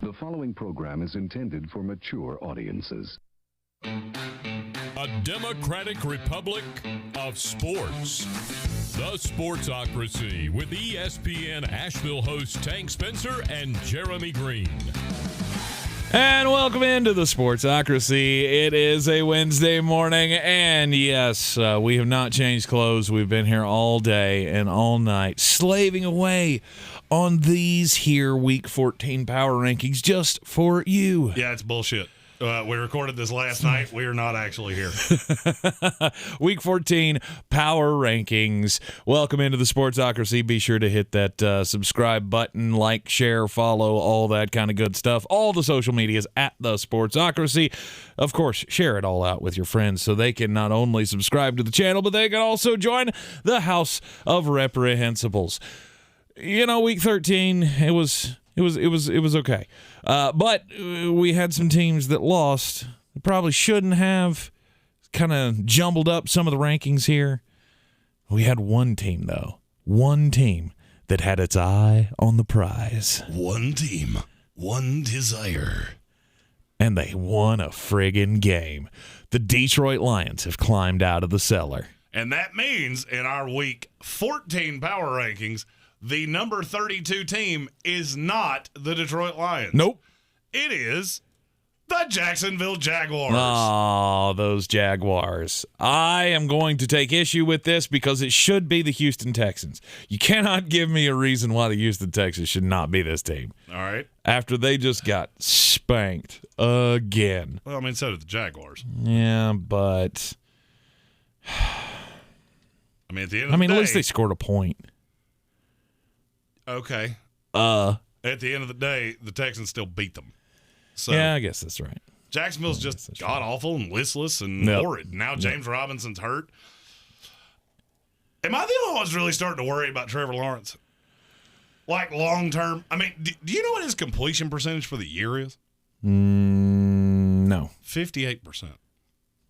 The following program is intended for mature audiences. A democratic republic of sports. The Sportsocracy with ESPN Asheville hosts Tank Spencer and Jeremy Greene. And welcome into the Sportsocracy. It is a Wednesday morning, and yes, we have not changed clothes. We've been here all day and all night, slaving away on these here Week 14 power rankings just for you. Yeah, it's bullshit. We recorded this last night. We are not actually here. Week 14 power rankings. Welcome into the Sportsocracy. Be sure to hit that subscribe button, like, share, follow, all that kind of good stuff. All the social medias at the Sportsocracy. Of course, share it all out with your friends so they can not only subscribe to the channel, but they can also join the House of Reprehensibles. You know, Week 13, it was okay. But we had some teams that lost. Probably shouldn't have. Kind of jumbled up some of the rankings here. We had one team, though. One team that had its eye on the prize. One team, one desire. And they won a friggin' game. The Detroit Lions have climbed out of the cellar. And that means in our Week 14 power rankings, the number 32 team is not the Detroit Lions. Nope. It is the Jacksonville Jaguars. Oh, those Jaguars. I am going to take issue with this because it should be the Houston Texans. You cannot give me a reason why the Houston Texans should not be this team. All right. After they just got spanked again. Well, I mean, so did the Jaguars. Yeah, but I mean, at the end of the day, at least they scored a point. Okay. At the end of the day, the Texans still beat them. So yeah, I guess that's right. Jacksonville's just god-awful and listless and horrid. Now James Robinson's hurt. Am I the only one who's really starting to worry about Trevor Lawrence? Like, long-term? I mean, do you know what his completion percentage for the year is? No. 58%.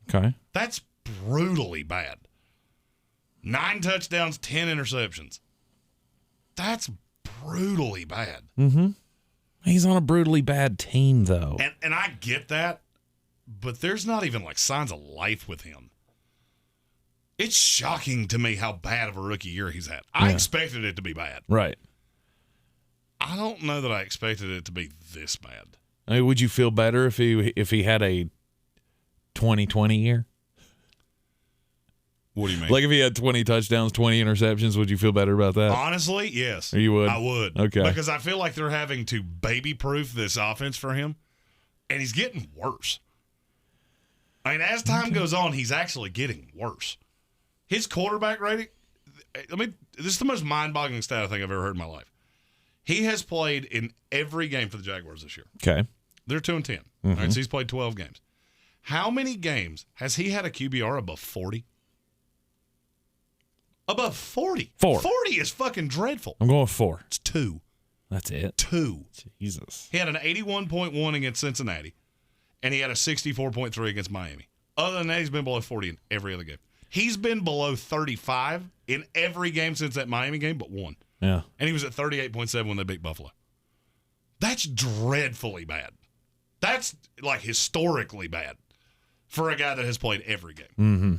Okay. That's brutally bad. 9 touchdowns, 10 interceptions. That's brutally bad. Mm-hmm. He's on a brutally bad team, though. And I get that, but there's not even, like, signs of life with him. It's shocking to me how bad of a rookie year he's had. I expected it to be bad. Right. I don't know that I expected it to be this bad. I mean, would you feel better if he had a 2020 year? What do you mean? Like if he had 20 touchdowns, 20 interceptions, would you feel better about that? Honestly, yes. Or you would? I would. Okay. Because I feel like they're having to baby-proof this offense for him, and he's getting worse. I mean, as time goes on, he's actually getting worse. His quarterback rating, this is the most mind-boggling stat I think I've ever heard in my life. He has played in every game for the Jaguars this year. Okay. They're 2-10. Mm-hmm. All right, so he's played 12 games. How many games has he had a QBR above 40? Above 40. 4. 40 is fucking dreadful. I'm going with 4. It's 2. That's it. 2. Jesus. He had an 81.1 against Cincinnati, and he had a 64.3 against Miami. Other than that, he's been below 40 in every other game. He's been below 35 in every game since that Miami game but one. Yeah. And he was at 38.7 when they beat Buffalo. That's dreadfully bad. That's, like, historically bad for a guy that has played every game. Mm-hmm.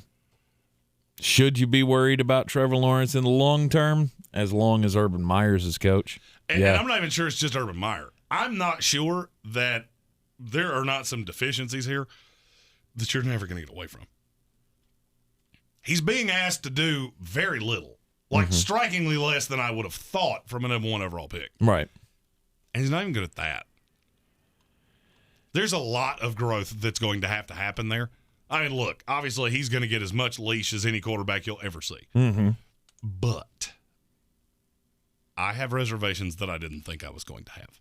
Should you be worried about Trevor Lawrence in the long term, as long as Urban Meyer's his coach? And I'm not even sure it's just Urban Meyer. I'm not sure that there are not some deficiencies here that you're never going to get away from. He's being asked to do very little, like strikingly less than I would have thought from a number 1 overall pick. Right. And he's not even good at that. There's a lot of growth that's going to happen there. I mean, look, obviously he's going to get as much leash as any quarterback you'll ever see. Mm-hmm. But I have reservations that I didn't think I was going to have.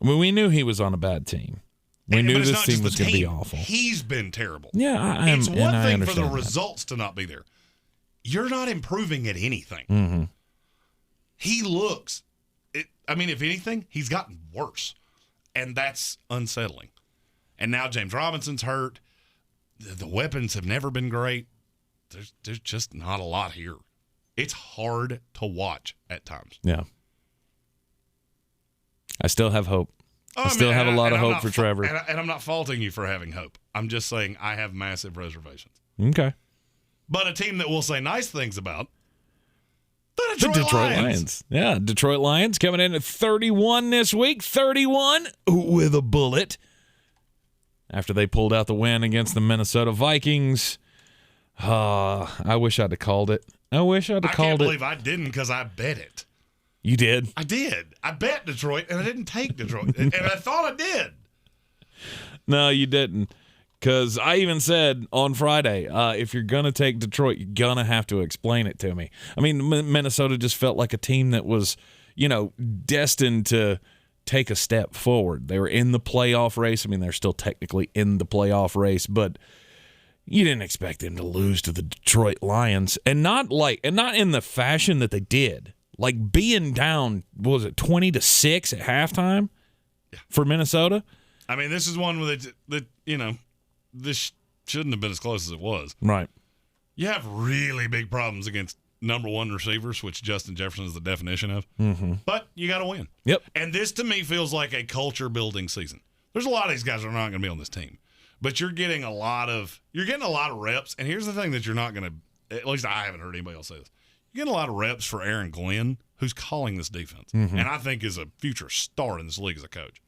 Well, we knew he was on a bad team. We knew this team was going to be awful. He's been terrible. Yeah, it's one thing for the that. results to not be there. You're not improving at anything. Mm-hmm. He looks, if anything, he's gotten worse. And that's unsettling. And now James Robinson's hurt. The weapons have never been great. There's just not a lot here. It's hard to watch at times. Yeah. still have hope. Oh, I still have a lot of hope for Trevor. And I'm not faulting you for having hope. I'm just saying I have massive reservations. Okay. But a team that we'll say nice things about, the Detroit Lions. Yeah, Detroit Lions coming in at 31 this week. 31 with a bullet. After they pulled out the win against the Minnesota Vikings. I wish I'd have called it. I can't believe I didn't because I bet it. You did? I did. I bet Detroit, and I didn't take Detroit. And I thought I did. No, you didn't. Because I even said on Friday, if you're going to take Detroit, you're going to have to explain it to me. I mean, Minnesota just felt like a team that was, destined to take a step forward. They were in the playoff race. I mean, they're still technically in the playoff race, but you didn't expect them to lose to the Detroit Lions. And not in the fashion that they did. Like being down, what was it, 20-6 at halftime for Minnesota? I mean, this is one with this shouldn't have been as close as it was. Right. You have really big problems against number one receivers, which Justin Jefferson is the definition of. Mm-hmm. But you got to win. Yep. And this, to me, feels like a culture-building season. There's a lot of these guys that are not going to be on this team. But you're getting a lot of reps. And here's the thing that you're not going to, at least I haven't heard anybody else say this. You're getting a lot of reps for Aaron Glenn, who's calling this defense. Mm-hmm. And I think is a future star in this league as a coach.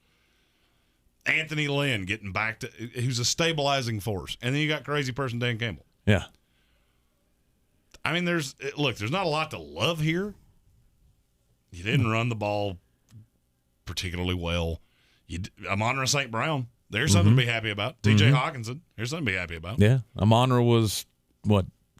Anthony Lynn getting back to, who's a stabilizing force. And then you got crazy person Dan Campbell. Yeah. I mean, there's not a lot to love here. You didn't run the ball particularly well. Amon-Ra St. Brown, there's something to be happy about. TJ Hawkinson, there's something to be happy about. Yeah. Amon-Ra was,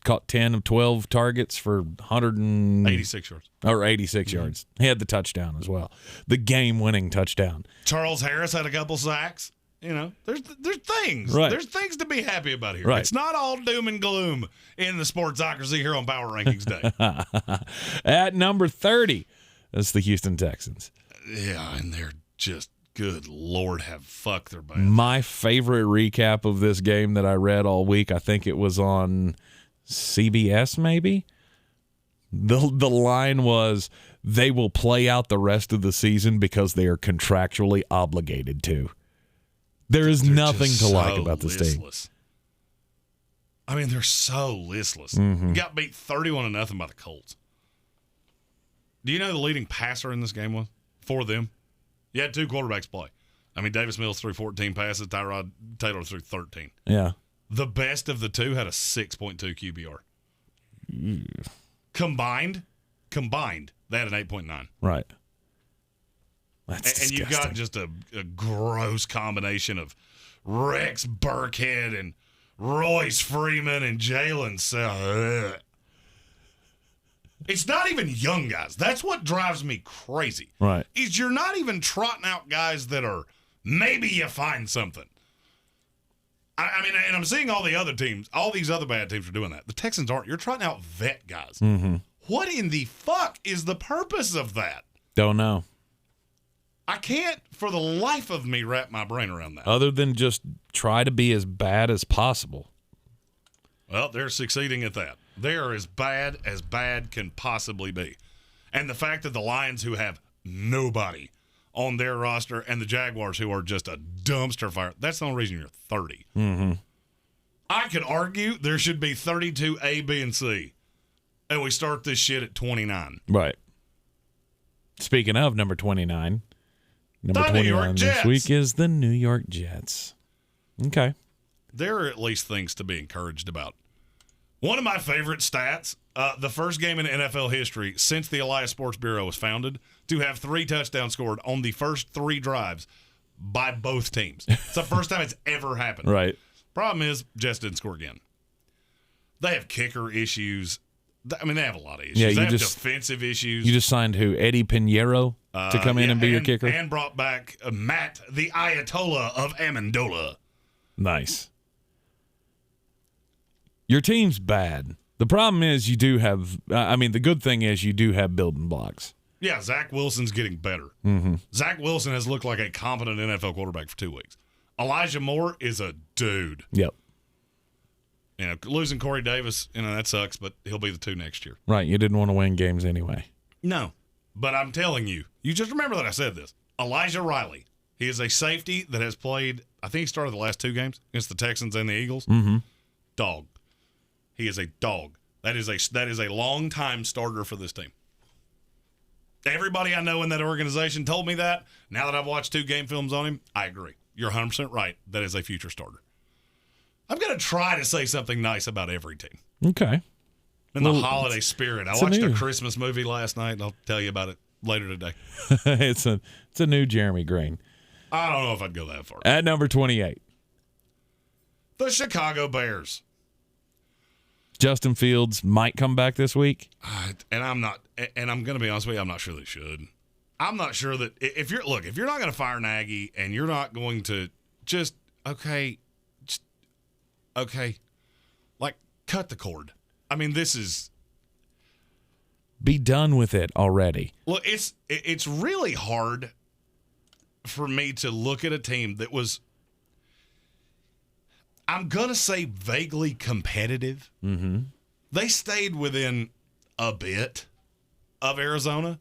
caught 10 of 12 targets for 86 yards. Or 86 yards. He had the touchdown as well. The game-winning touchdown. Charles Harris had a couple sacks. There's things. Right. There's things to be happy about here. Right. It's not all doom and gloom in the Sportsocracy here on Power Rankings Day. At number 30, that's the Houston Texans. Yeah, and they're just, good Lord, have fucked their bad. My favorite recap of this game that I read all week, I think it was on CBS maybe. The line was, they will play out the rest of the season because they are contractually obligated to. There is nothing to like about this team. I mean, they're so listless. Mm-hmm. Got beat 31-0 by the Colts. Do you know the leading passer in this game was for them? You had two quarterbacks play. I mean, Davis Mills threw 14 passes. Tyrod Taylor threw 13. Yeah. The best of the two had a 6.2 QBR. Combined, they had an 8.9. Right. That's and disgusting. you've got just a gross combination of Rex Burkhead and Royce Freeman and Jalen Sell. It's not even young guys. That's what drives me crazy. Right. Is you're not even trotting out guys that are maybe you find something. I mean, and I'm seeing all the other teams, all these other bad teams are doing that. The Texans aren't. You're trotting out vet guys. Mm-hmm. What in the fuck is the purpose of that? Don't know. I can't, for the life of me, wrap my brain around that. Other than just try to be as bad as possible. Well, they're succeeding at that. They are as bad can possibly be. And the fact that the Lions, who have nobody on their roster, and the Jaguars, who are just a dumpster fire, that's the only reason you're 30. Mm-hmm. I could argue there should be 32 A, B, and C, and we start this shit at 29. Right. Speaking of number 29, number 29 this week is the New York Jets. Okay. There are at least things to be encouraged about. One of my favorite stats, the first game in NFL history since the Elias Sports Bureau was founded to have 3 touchdowns scored on the first 3 drives by both teams. It's the first time it's ever happened. Right. Problem is, Jets didn't score again. They have kicker issues. I mean, they have a lot of issues. Yeah, they have defensive issues. You just signed who? Eddie Pinheiro to come in and be your kicker? And brought back Matt, the Ayatollah of Amendola. Nice. Your team's bad. The problem is you do have the good thing is you do have building blocks. Yeah, Zach Wilson's getting better. Mm-hmm. Zach Wilson has looked like a competent NFL quarterback for 2 weeks. Elijah Moore is a dude. Yep. Losing Corey Davis, that sucks, but he'll be the 2 next year. Right. You didn't want to win games anyway. No. But I'm telling you, you just remember that I said this. Elijah Riley. He is a safety that has played, I think he started the last 2 games against the Texans and the Eagles. Mm-hmm. Dog. He is a dog. That is a long-time starter for this team. Everybody I know in that organization told me that. Now that I've watched 2 game films on him, I agree. You're 100% right. That is a future starter. I'm going to try to say something nice about every team. Okay. In the holiday spirit. I watched a Christmas movie last night, and I'll tell you about it later today. It's a new Jeremy Greene. I don't know if I'd go that far. At number 28. The Chicago Bears. Justin Fields might come back this week. And I'm going to be honest with you, I'm not sure they should. I'm not sure that if you're not going to fire Nagy and you're not going to okay, like cut the cord. I mean, this is be done with it already. Look, it's really hard for me to look at a team that was, I'm going to say, vaguely competitive. Mm-hmm. They stayed within a bit of Arizona.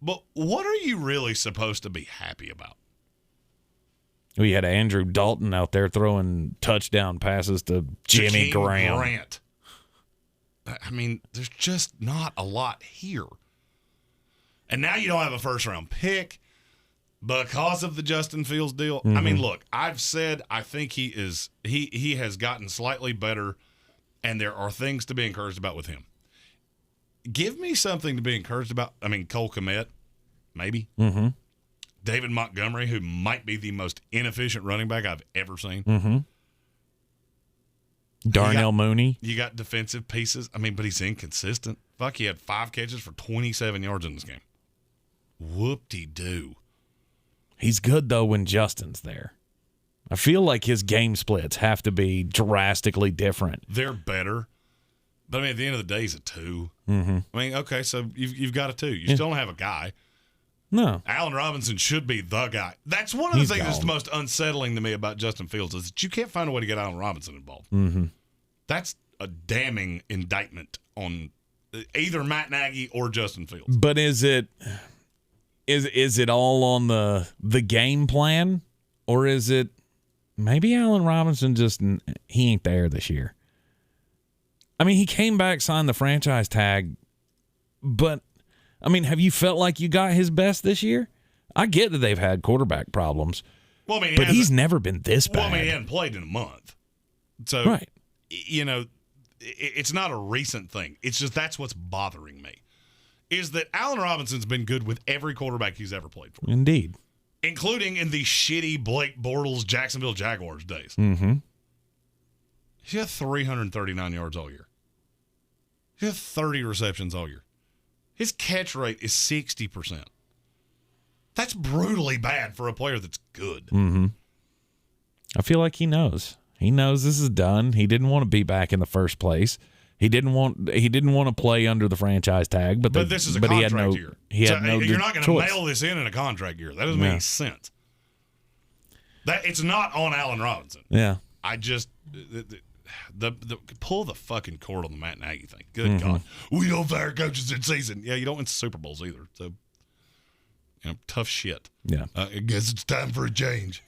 But what are you really supposed to be happy about? We had Andrew Dalton out there throwing touchdown passes to Jimmy Grant. I mean, there's just not a lot here. And now you don't have a first-round pick because of the Justin Fields deal. Mm-hmm. I mean, look, I've said I think he has gotten slightly better, and there are things to be encouraged about with him. Give me something to be encouraged about. I mean, Cole Kmet, maybe. Mm-hmm. David Montgomery, who might be the most inefficient running back I've ever seen. Mm-hmm. Darnell Mooney. You got defensive pieces. I mean, but he's inconsistent. Fuck, he had 5 catches for 27 yards in this game. Whoop-de-doo. He's good, though, when Justin's there. I feel like his game splits have to be drastically different. They're better. But, I mean, at the end of the day, he's a 2. Mm-hmm. I mean, okay, so you've got a 2. You still don't have a guy. No. Allen Robinson should be the guy. That's one of the things that's the most unsettling to me about Justin Fields is that you can't find a way to get Allen Robinson involved. Mm-hmm. That's a damning indictment on either Matt Nagy or Justin Fields. But is it all on the game plan, or is it maybe Allen Robinson he ain't there this year? I mean, he came back, signed the franchise tag, but I mean, have you felt like you got his best this year? I get that they've had quarterback problems, well, I mean, but he's never been this bad. Well, I mean, he hadn't played in a month. So, right. You know, it's not a recent thing. It's just that's what's bothering me, is that Allen Robinson's been good with every quarterback he's ever played for. Indeed. Including in the shitty Blake Bortles Jacksonville Jaguars days. Mm-hmm. He had 339 yards all year. He had 30 receptions all year. His catch rate is 60%. That's brutally bad for a player that's good. Mm-hmm. I feel like he knows. He knows this is done. He didn't want to be back in the first place. He didn't want to play under the franchise tag. But this is a contract year. You're not going to mail this in a contract year. That doesn't make any sense. It's not on Allen Robinson. Yeah. I just pull the fucking cord on the Matt Nagy thing. Good God, we don't fire coaches in season. Yeah, you don't win Super Bowls either. So, tough shit. Yeah, I guess it's time for a change.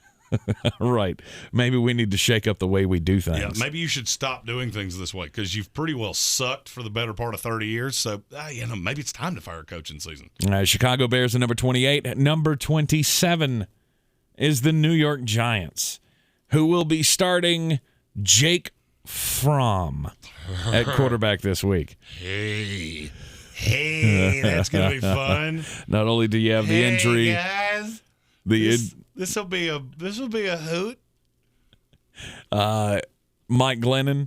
Right. Maybe we need to shake up the way we do things. Yeah, maybe you should stop doing things this way because you've pretty well sucked for the better part of 30 years. So, maybe it's time to fire a coach in season. Chicago Bears at number 28. At number 27 is the New York Giants, who will be starting Jake Fromm at quarterback this week. Hey, that's going to be fun. Not only do you have the injury, guys, this will be a hoot. Mike Glennon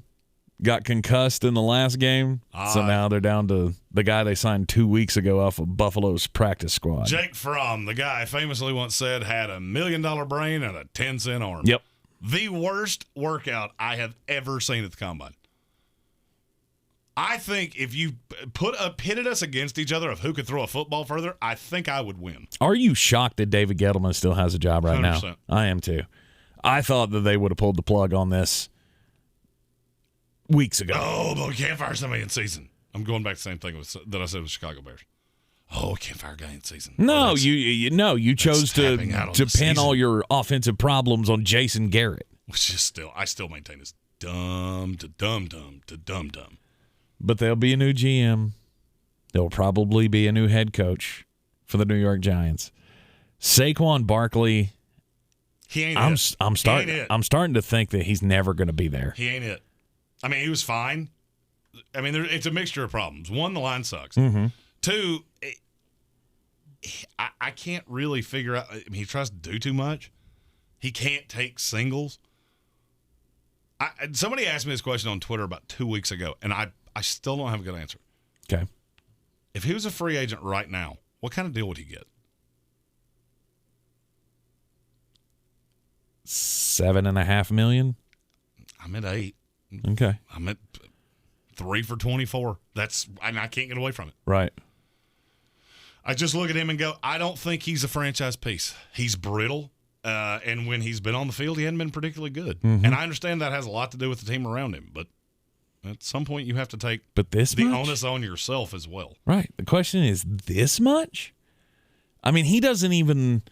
got concussed in the last game, so now they're down to the guy they signed 2 weeks ago off of Buffalo's practice squad. Jake Fromm, the guy famously once said had $1 million brain and a 10-cent arm. Yep. The worst workout I have ever seen at the combine. I think if you pitted us against each other of who could throw a football further, I think I would win. Are you shocked that David Gettleman still has a job right 100%. now? I am too. I thought that they would have pulled the plug on this weeks ago. Oh, but we can't fire somebody in season. I'm going back to the same thing that I said with Chicago Bears. Oh, can't fire a guy in season. No, you chose to pin all your offensive problems on Jason Garrett. Which is I still maintain is dumb to dumb. But there'll be a new GM. There'll probably be a new head coach for the New York Giants. Saquon Barkley. He ain't it. I'm starting to think that he's never going to be there. He ain't it. I mean, he was fine. I mean, it's a mixture of problems. One, the line sucks. Mm-hmm. Two, I can't really figure out. I mean, he tries to do too much. He can't take singles. Somebody asked me this question on Twitter about 2 weeks ago, and I still don't have a good answer. Okay. If he was a free agent right now, what kind of deal would he get? $7.5 million. I'm at 8. Okay. I'm at 3 for 24. I can't get away from it. Right. I just look at him and go, I don't think he's a franchise piece. He's brittle, and when he's been on the field, he hasn't been particularly good. Mm-hmm. And I understand that has a lot to do with the team around him, but at some point you have to take the onus on yourself as well. Right. The question is, this much? I mean, he doesn't even,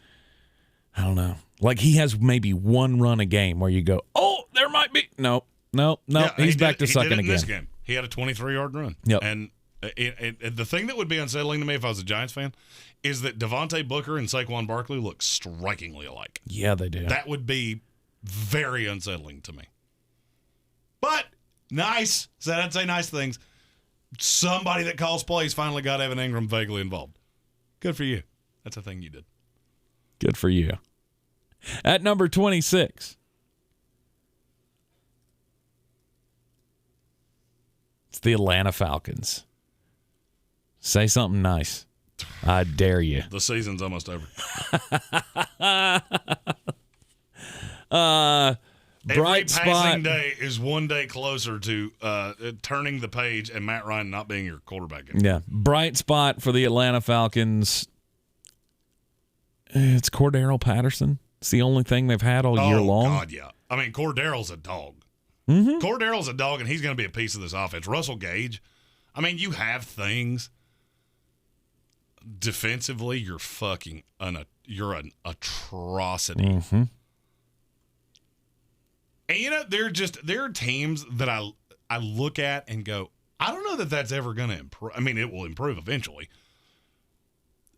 I don't know. Like, he has maybe one run a game where you go, oh, there might be. No. Yeah, he's back to sucking again. This game. He had a 23-yard run. Yep. And the thing that would be unsettling to me if I was a Giants fan is that Devontae Booker and Saquon Barkley look strikingly alike. Yeah, they do. That would be very unsettling to me. But nice. So I'd say nice things. Somebody that calls plays finally got Evan Ingram vaguely involved. Good for you. That's a thing you did. Good for you. At number 26, it's the Atlanta Falcons. Say something nice. I dare you. The season's almost over. Every passing day is one day closer to turning the page and Matt Ryan not being your quarterback anymore. Yeah. Bright spot for the Atlanta Falcons. It's Cordero Patterson. It's the only thing they've had all year long. Oh, God, yeah. I mean, Cordero's a dog. Mm-hmm. Cordero's a dog, and he's going to be a piece of this offense. Russell Gage, I mean, you have things. Defensively, you're you're an atrocity. Mm-hmm. And, there are teams that I look at and go, I don't know that that's ever going to improve. I mean, it will improve eventually.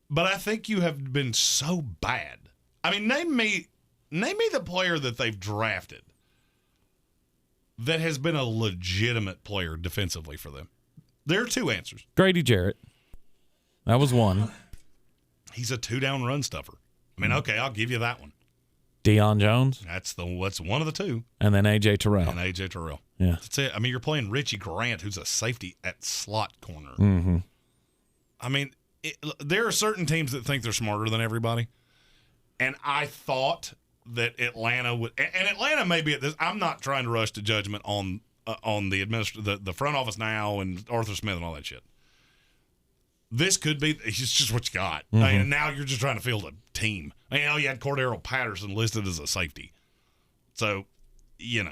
But I think you have been so bad. I mean, name me the player that they've drafted that has been a legitimate player defensively for them. There are two answers. Grady Jarrett. That was one. He's a 2-down run stuffer. I mean, okay, I'll give you that one. Deion Jones. That's one of the two. And then A.J. Terrell. Yeah. That's it. I mean, you're playing Richie Grant, who's a safety at slot corner. Mm-hmm. I mean, there are certain teams that think they're smarter than everybody. And I thought that Atlanta would, and Atlanta may be at this. I'm not trying to rush to judgment on the front office now and Arthur Smith and all that shit. This could be it's just what you got. Mm-hmm. I mean, now you're just trying to field a team. I mean, you had Cordero Patterson listed as a safety, so you're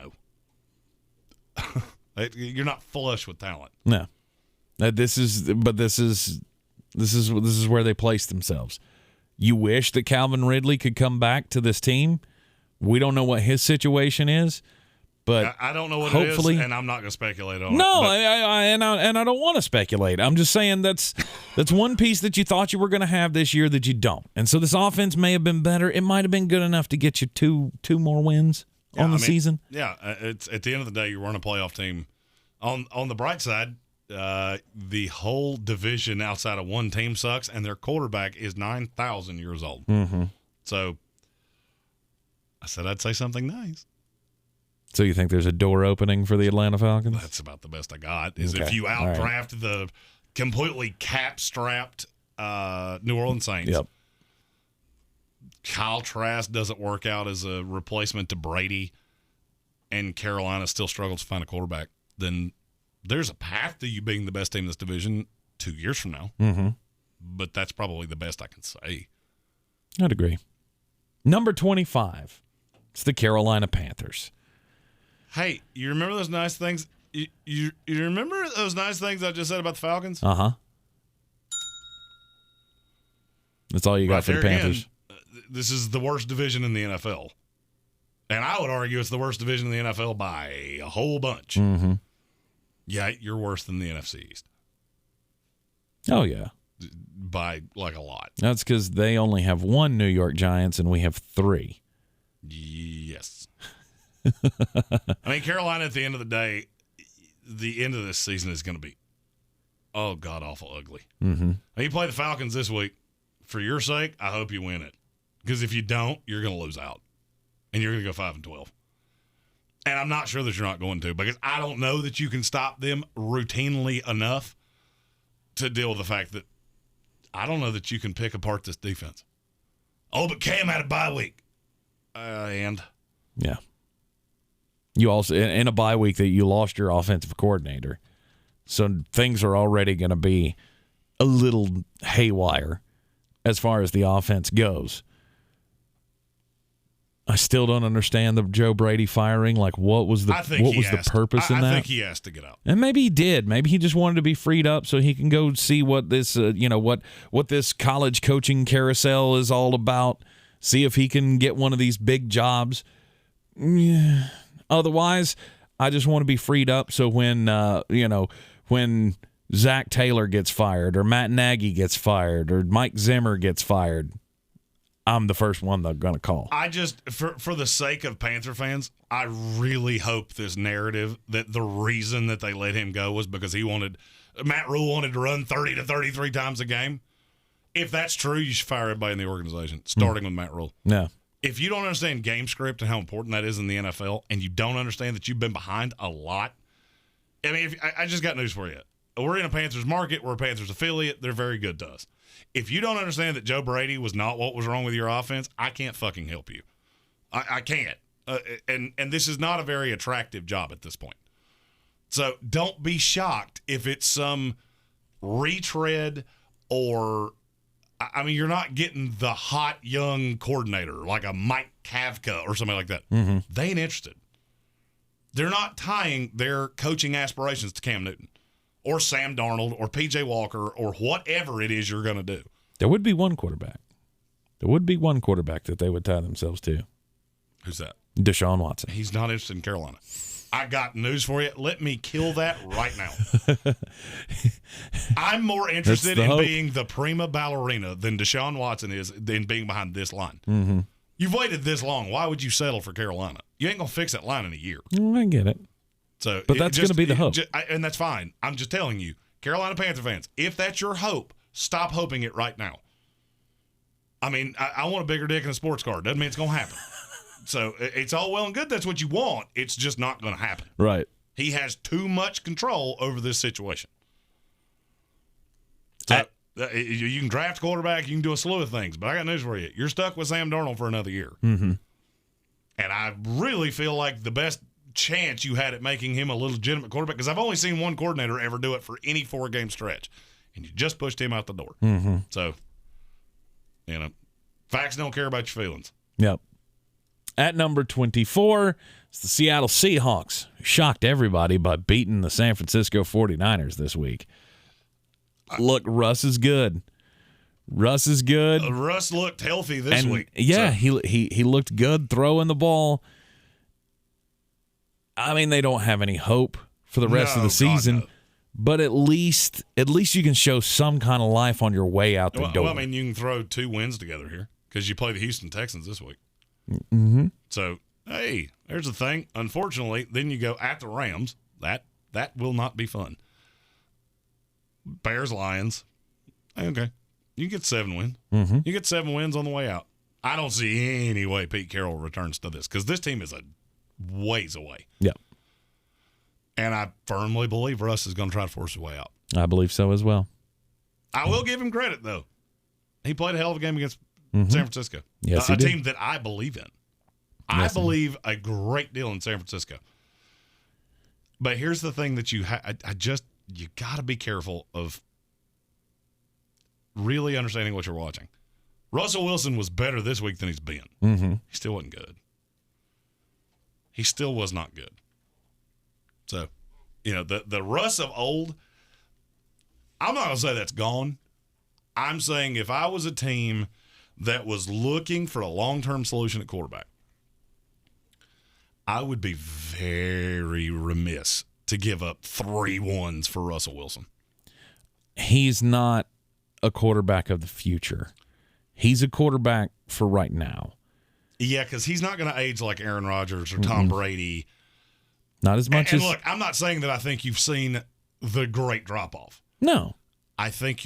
not flush with talent. No, this is where they place themselves. You wish that Calvin Ridley could come back to this team. We don't know what his situation is, but I don't know what hopefully, it is, and I'm not going to speculate on it. No, I don't want to speculate. I'm just saying that's one piece that you thought you were going to have this year that you don't. And so this offense may have been better. It might have been good enough to get you two more wins on the season. Yeah, it's at the end of the day, you run a playoff team. On the bright side, the whole division outside of one team sucks, and their quarterback is 9,000 years old. Mm-hmm. So I said I'd say something nice. So you think there's a door opening for the Atlanta Falcons? That's about the best I got. Is okay. If you outdraft the completely cap-strapped New Orleans Saints, yep. Kyle Trask doesn't work out as a replacement to Brady, and Carolina still struggles to find a quarterback, then there's a path to you being the best team in this division 2 years from now. Mm-hmm. But that's probably the best I can say. I'd agree. Number 25, it's the Carolina Panthers. Hey, you remember those nice things? You remember those nice things I just said about the Falcons? Uh-huh. That's all you got for the Panthers. Again, this is the worst division in the NFL. And I would argue it's the worst division in the NFL by a whole bunch. Mm-hmm. Yeah, you're worse than the NFC East. Oh, yeah. By like a lot. That's because they only have one New York Giants and we have 3. Yes. I mean, Carolina, at the end of the day, the end of this season is going to be, god-awful ugly. Mm-hmm. Now, you play the Falcons this week. For your sake, I hope you win it. Because if you don't, you're going to lose out. And you're going to go 5-12. And I'm not sure that you're not going to, because I don't know that you can stop them routinely enough to deal with the fact that I don't know that you can pick apart this defense. Oh, but Cam had a bye week. And? Yeah. You also, in a bye week that you lost your offensive coordinator. So things are already going to be a little haywire as far as the offense goes. I still don't understand the Joe Brady firing. Like, what was the purpose in that? I think he has to get out. And maybe he did. Maybe he just wanted to be freed up so he can go see what this, what this college coaching carousel is all about. See if he can get one of these big jobs. Yeah. Otherwise, I just want to be freed up so when Zach Taylor gets fired or Matt Nagy gets fired or Mike Zimmer gets fired, I'm the first one they're going to call. I just, for the sake of Panther fans, I really hope this narrative that the reason that they let him go was because Matt Rule wanted to run 30 to 33 times a game. If that's true, you should fire everybody in the organization, starting with Matt Rule. Yeah. If you don't understand game script and how important that is in the NFL, and you don't understand that you've been behind a lot, I mean, I just got news for you. We're in a Panthers market. We're a Panthers affiliate. They're very good to us. If you don't understand that Joe Brady was not what was wrong with your offense, I can't fucking help you. I can't. And this is not a very attractive job at this point. So don't be shocked if it's some retread or, I mean, you're not getting the hot young coordinator like a Mike Kafka or somebody like that. Mm-hmm. They ain't interested. They're not tying their coaching aspirations to Cam Newton or Sam Darnold or P.J. Walker or whatever it is you're going to do. There would be one quarterback. There would be one quarterback that they would tie themselves to. Who's that? Deshaun Watson. He's not interested in Carolina. I got news for you. Let me kill that right now. I'm more interested in being the prima ballerina than Deshaun Watson is in being behind this line. Mm-hmm. You've waited this long. Why would you settle for Carolina? You ain't going to fix that line in a year. I get it. But that's going to be the hope. And that's fine. I'm just telling you, Carolina Panther fans, if that's your hope, stop hoping it right now. I mean, I want a bigger dick in a sports car. Doesn't mean it's going to happen. So it's all well and good. That's what you want. It's just not going to happen. Right. He has too much control over this situation. So you can draft quarterback. You can do a slew of things. But I got news for you. You're stuck with Sam Darnold for another year. Mm-hmm. And I really feel like the best chance you had at making him a legitimate quarterback, because I've only seen one coordinator ever do it for any 4-game stretch, and you just pushed him out the door. Mm-hmm. So, facts don't care about your feelings. Yep. At number 24, it's the Seattle Seahawks, who shocked everybody by beating the San Francisco 49ers this week. Look, Russ is good. Russ looked healthy this week. Yeah, so. He looked good throwing the ball. I mean, they don't have any hope for the rest of the season, but at least you can show some kind of life on your way out the door. Well, I mean, you can throw 2 wins together here because you play the Houston Texans this week. Mm-hmm. So, hey, there's the thing. Unfortunately, then you go at the Rams. That will not be fun. Bears, Lions. Okay. You get 7 wins. Mm-hmm. You get 7 wins on the way out. I don't see any way Pete Carroll returns to this because this team is a ways away. Yep. And I firmly believe Russ is going to try to force his way out. I believe so as well. I will give him credit, though. He played a hell of a game against San Francisco. Yes, a team that I believe in. Yes, I believe a great deal in San Francisco. But here's the thing that you got to be careful of really understanding what you're watching. Russell Wilson was better this week than he's been. Mm-hmm. He still wasn't good. He still was not good. So, the Russ of old, I'm not going to say that's gone. I'm saying if I was a team that was looking for a long-term solution at quarterback, I would be very remiss to give up 3 ones for Russell Wilson. He's not a quarterback of the future. He's a quarterback for right now. Yeah, because he's not going to age like Aaron Rodgers or Tom Brady. Not as much and as... look, I'm not saying that I think you've seen the great drop-off. No. I think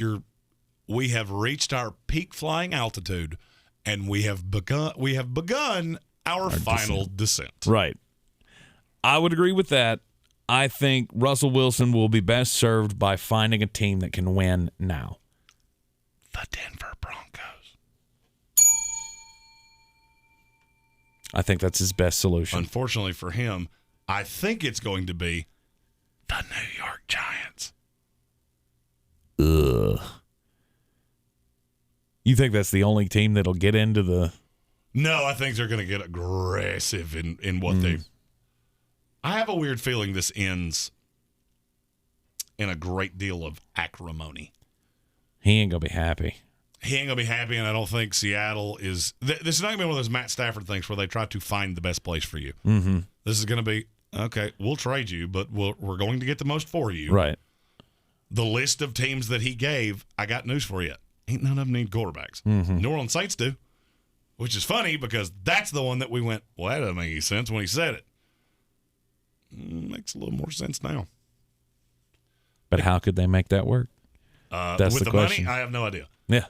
we have reached our peak flying altitude, and we have begun our final descent. Right. I would agree with that. I think Russell Wilson will be best served by finding a team that can win now. The Denver Broncos. I think that's his best solution. Unfortunately for him, I think it's going to be the New York Giants. Ugh. You think that's the only team that'll get into the... No, I think they're going to get aggressive in what they... I have a weird feeling this ends in a great deal of acrimony. He ain't going to be happy. He ain't going to be happy, and I don't think Seattle is... This is not going to be one of those Matt Stafford things where they try to find the best place for you. Mm-hmm. This is going to be, okay, we'll trade you, but we're going to get the most for you. Right. The list of teams that he gave, I got news for you. Ain't none of them need quarterbacks. Mm-hmm. New Orleans Saints do, which is funny because that's the one that we went, well, that doesn't make any sense when he said it. Makes a little more sense now. But how could they make that work? That's with the question. money, I have no idea. Yeah.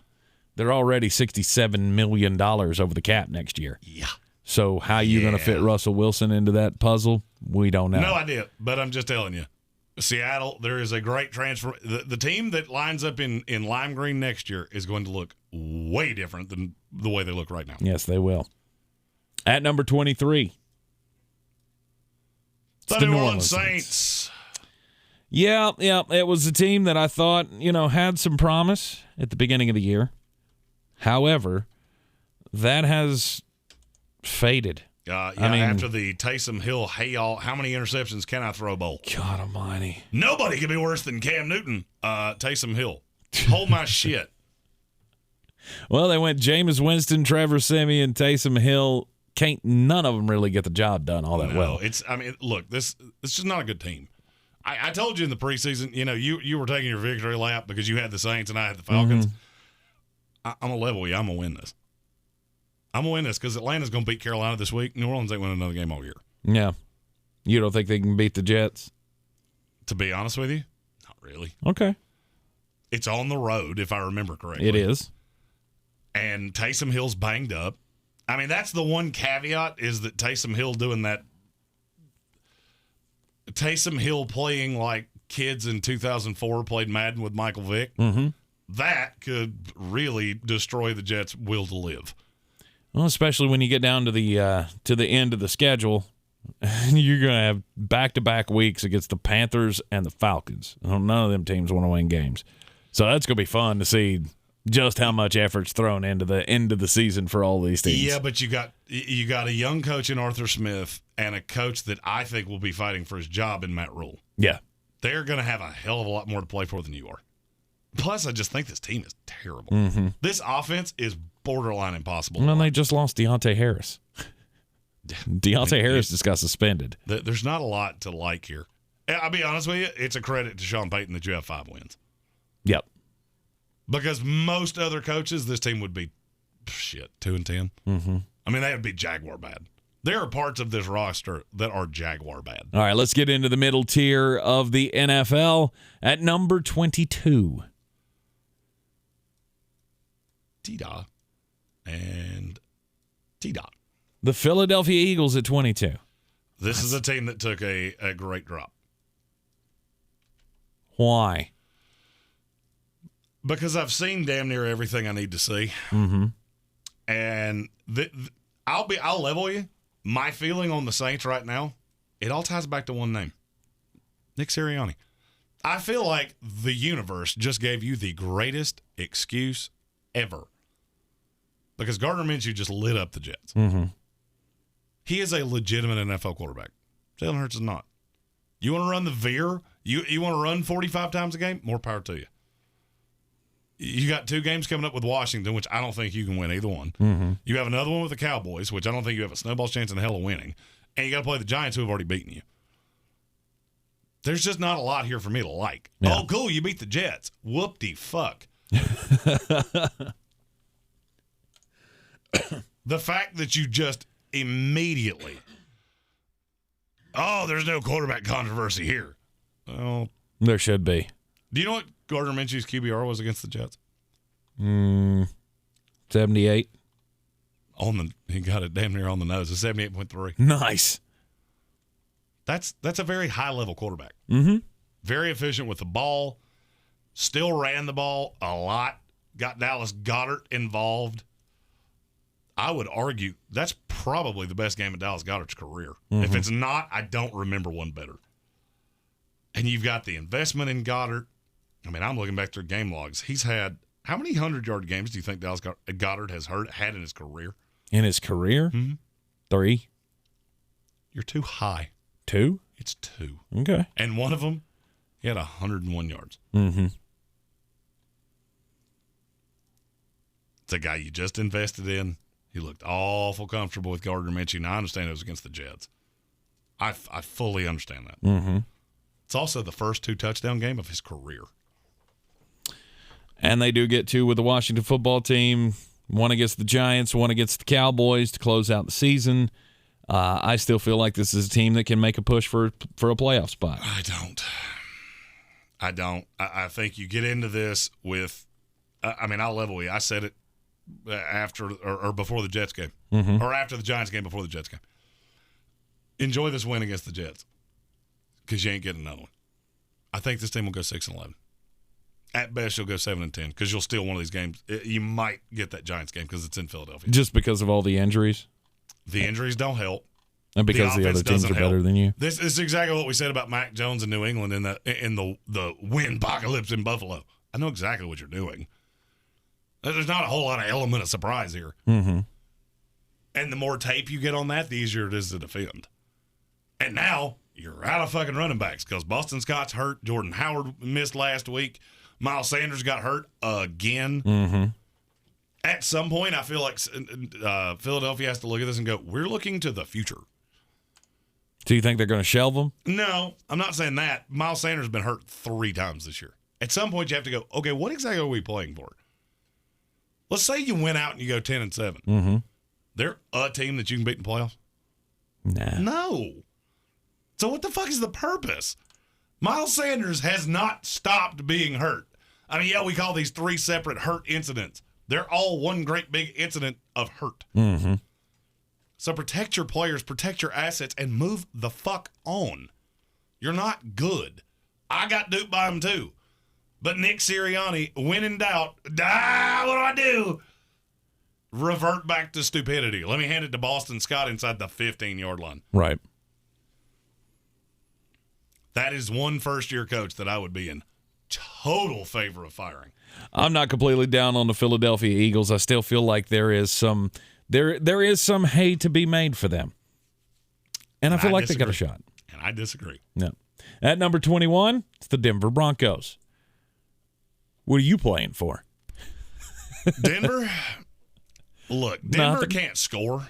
They're already $67 million over the cap next year. Yeah. So how are you going to fit Russell Wilson into that puzzle? We don't know. No idea, but I'm just telling you. Seattle, there is a great transfer. The team that lines up in lime green next year is going to look way different than the way they look right now. Yes, they will. At number 23. The New Orleans Saints. Yeah, it was a team that I thought, had some promise at the beginning of the year. However, that has faded. After the Taysom Hill, hey, y'all, how many interceptions can I throw bowl? God almighty. Nobody could be worse than Cam Newton, Taysom Hill. Hold my shit. Well, they went Jameis Winston, Trevor Siemian, Taysom Hill. Can't none of them really get the job done all that well. Look, this is just not a good team. I told you in the preseason, you were taking your victory lap because you had the Saints and I had the Falcons. Mm-hmm. I'm going to level you. I'm going to win this. I'm going to win this because Atlanta's going to beat Carolina this week. New Orleans ain't winning another game all year. Yeah. You don't think they can beat the Jets? To be honest with you, not really. Okay. It's on the road, if I remember correctly. It is. And Taysom Hill's banged up. I mean, that's the one caveat is that Taysom Hill doing that. Taysom Hill playing like kids in 2004 played Madden with Michael Vick. Mm-hmm. That could really destroy the Jets' will to live. Well, especially when you get down to the end of the schedule, you're going to have back-to-back weeks against the Panthers and the Falcons. None of them teams want to win games. So that's going to be fun to see just how much effort's thrown into the end of the season for all these teams. Yeah, but you got a young coach in Arthur Smith and a coach that I think will be fighting for his job in Matt Rule. Yeah. They're going to have a hell of a lot more to play for than you are. Plus, I just think this team is terrible. Mm-hmm. This offense is borderline impossible. Well, they just lost Deontay Harris. Deontay Harris just got suspended. There's not a lot to like here. I'll be honest with you, it's a credit to Sean Payton that you have 5 wins. Yep. Because most other coaches, this team would be, 2-10. Mm-hmm. I mean, they would be Jaguar bad. There are parts of this roster that are Jaguar bad. All right, let's get into the middle tier of the NFL at number 22. T-Dot and T-Dot. The Philadelphia Eagles at 22. This is a team that took a great drop. Why? Because I've seen damn near everything I need to see. Mm-hmm. And I'll level you. My feeling on the Saints right now, it all ties back to one name. Nick Sirianni. I feel like the universe just gave you the greatest excuse ever. Because Gardner Minshew just lit up the Jets. Mm-hmm. He is a legitimate NFL quarterback. Jalen Hurts is not. You want to run the veer? You want to run 45 times a game? More power to you. You got 2 games coming up with Washington, which I don't think you can win either one. Mm-hmm. You have another one with the Cowboys, which I don't think you have a snowball's chance in hell of winning. And you got to play the Giants, who have already beaten you. There's just not a lot here for me to like. Yeah. Oh, cool, you beat the Jets. Whoop-de-fuck. The fact that you just immediately, there's no quarterback controversy here. Well, There should be. do you know what Gardner Minshew's QBR was against the Jets? 78. He got it damn near on the nose. A 78.3. Nice. That's a very high-level quarterback. Mm-hmm. Very efficient with the ball. Still ran the ball a lot. Got Dallas Goedert involved. I would argue that's probably the best game of Dallas Goedert's career. Mm-hmm. If it's not, I don't remember one better. And you've got the investment in Goddard. I mean, I'm looking back through game logs. He's had – how many 100-yard games do you think Dallas Goedert has had in his career? In his career? Mm-hmm. 3. You're too high. 2? It's 2. Okay. And one of them, he had 101 yards. Mm-hmm. It's a guy you just invested in. He looked awful comfortable with Gardner Minshew. Now, I understand it was against the Jets. I fully understand that. Mm-hmm. It's also the first 2 touchdown game of his career. And they do get 2 with the Washington football team. One against the Giants, one against the Cowboys to close out the season. I still feel like this is a team that can make a push for a playoff spot. I don't. I think you get into this with I'll level with you. I said it after or before the Jets game. Mm-hmm. Or after the Giants game, before the Jets game. Enjoy this win against the Jets because you ain't getting another one. I think this team will go 6-11. At best, you'll go 7-10 because you'll steal one of these games. You might get that Giants game because it's in Philadelphia. Just because of all the injuries? The injuries don't help. And because the other teams are better than you? This is exactly what we said about Mac Jones in New England in the win apocalypse in Buffalo. I know exactly what you're doing. There's not a whole lot of element of surprise here. Mm-hmm. And the more tape you get on that, the easier it is to defend. And now you're out of fucking running backs because Boston Scott's hurt. Jordan Howard missed last week. Miles Sanders got hurt again. Mm-hmm. At some point, I feel like Philadelphia has to look at this and go, we're looking to the future. Do you think they're going to shelve them? No, I'm not saying that. Miles Sanders has been hurt 3 times this year. At some point, you have to go, okay, what exactly are we playing for? Let's say you went out and you go 10-7. Mm-hmm. They're a team that you can beat in the playoffs? Nah. No. So what the fuck is the purpose? Miles Sanders has not stopped being hurt. I mean, yeah, we call these 3 separate hurt incidents. They're all one great big incident of hurt. Mm-hmm. So protect your players, protect your assets, and move the fuck on. You're not good. I got duped by him too. But Nick Sirianni, when in doubt, what do I do? Revert back to stupidity. Let me hand it to Boston Scott inside the 15-yard line. Right. That is one first-year coach that I would be in total favor of firing. I'm not completely down on the Philadelphia Eagles. I still feel like there is some hay to be made for them. And I feel like they got a shot. And I disagree. No. At number 21, it's the Denver Broncos. What are you playing for? Denver? Look, Denver can't score.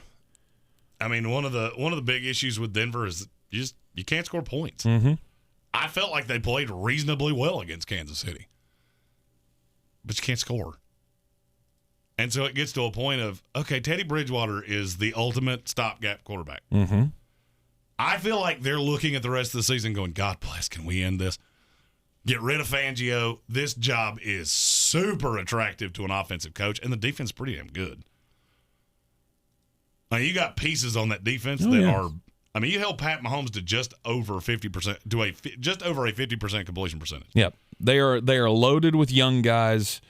I mean, one of the big issues with Denver is you can't score points. Mm-hmm. I felt like they played reasonably well against Kansas City. But you can't score. And so it gets to a point of, okay, Teddy Bridgewater is the ultimate stopgap quarterback. Mm-hmm. I feel like they're looking at the rest of the season going, God bless, can we end this? Get rid of Fangio. This job is super attractive to an offensive coach, and the defense is pretty damn good. Now, you got pieces on that defense are – I mean, you held Pat Mahomes to just over 50% just over a 50% completion percentage. Yep. They are loaded with young guys.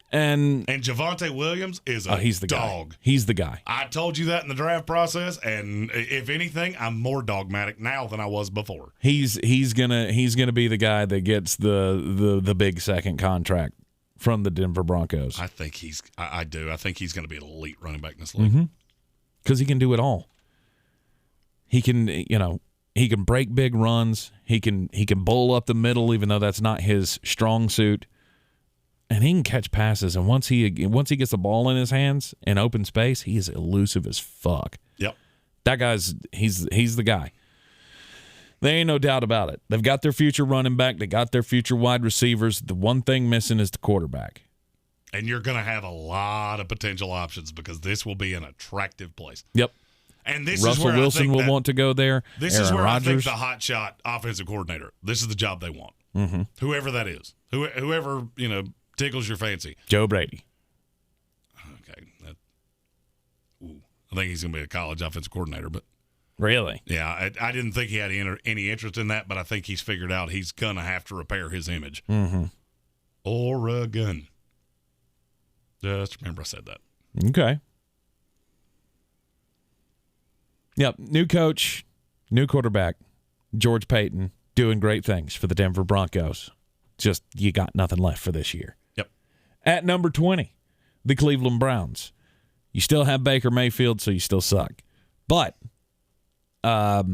And Javonte Williams is he's the dog. Guy. He's the guy. I told you that in the draft process, and if anything, I'm more dogmatic now than I was before. He's gonna be the guy that gets the big second contract from the Denver Broncos. I think I do. I think he's going to be an elite running back in this league. Because he can do it all. He can break big runs. He can bowl up the middle, even though that's not his strong suit. And he can catch passes, and once he gets the ball in his hands in open space, he is elusive as fuck. Yep. That guy's he's the guy. There ain't no doubt about it. They've got their future running back. They got their future wide receivers. The one thing missing is the quarterback. And you're going to have a lot of potential options because this will be an attractive place. Yep. And this Russell is where Wilson I think will want to go there. This Aaron is where Rodgers. I think the hot shot offensive coordinator. This is the job they want. Mm-hmm. Whoever that is, whoever tickles your fancy. Joe Brady. Okay. I think he's going to be a college offensive coordinator, but Really? yeah, I didn't think he had any interest in that, but I think he's figured out he's going to have to repair his image. Mm-hmm. Oregon. Just remember I said that. Okay. Yep. New coach, new quarterback, George Payton, doing great things for the Denver Broncos. Just you got nothing left for this year. Yep. At number 20, the Cleveland Browns. You still have Baker Mayfield, so you still suck. But But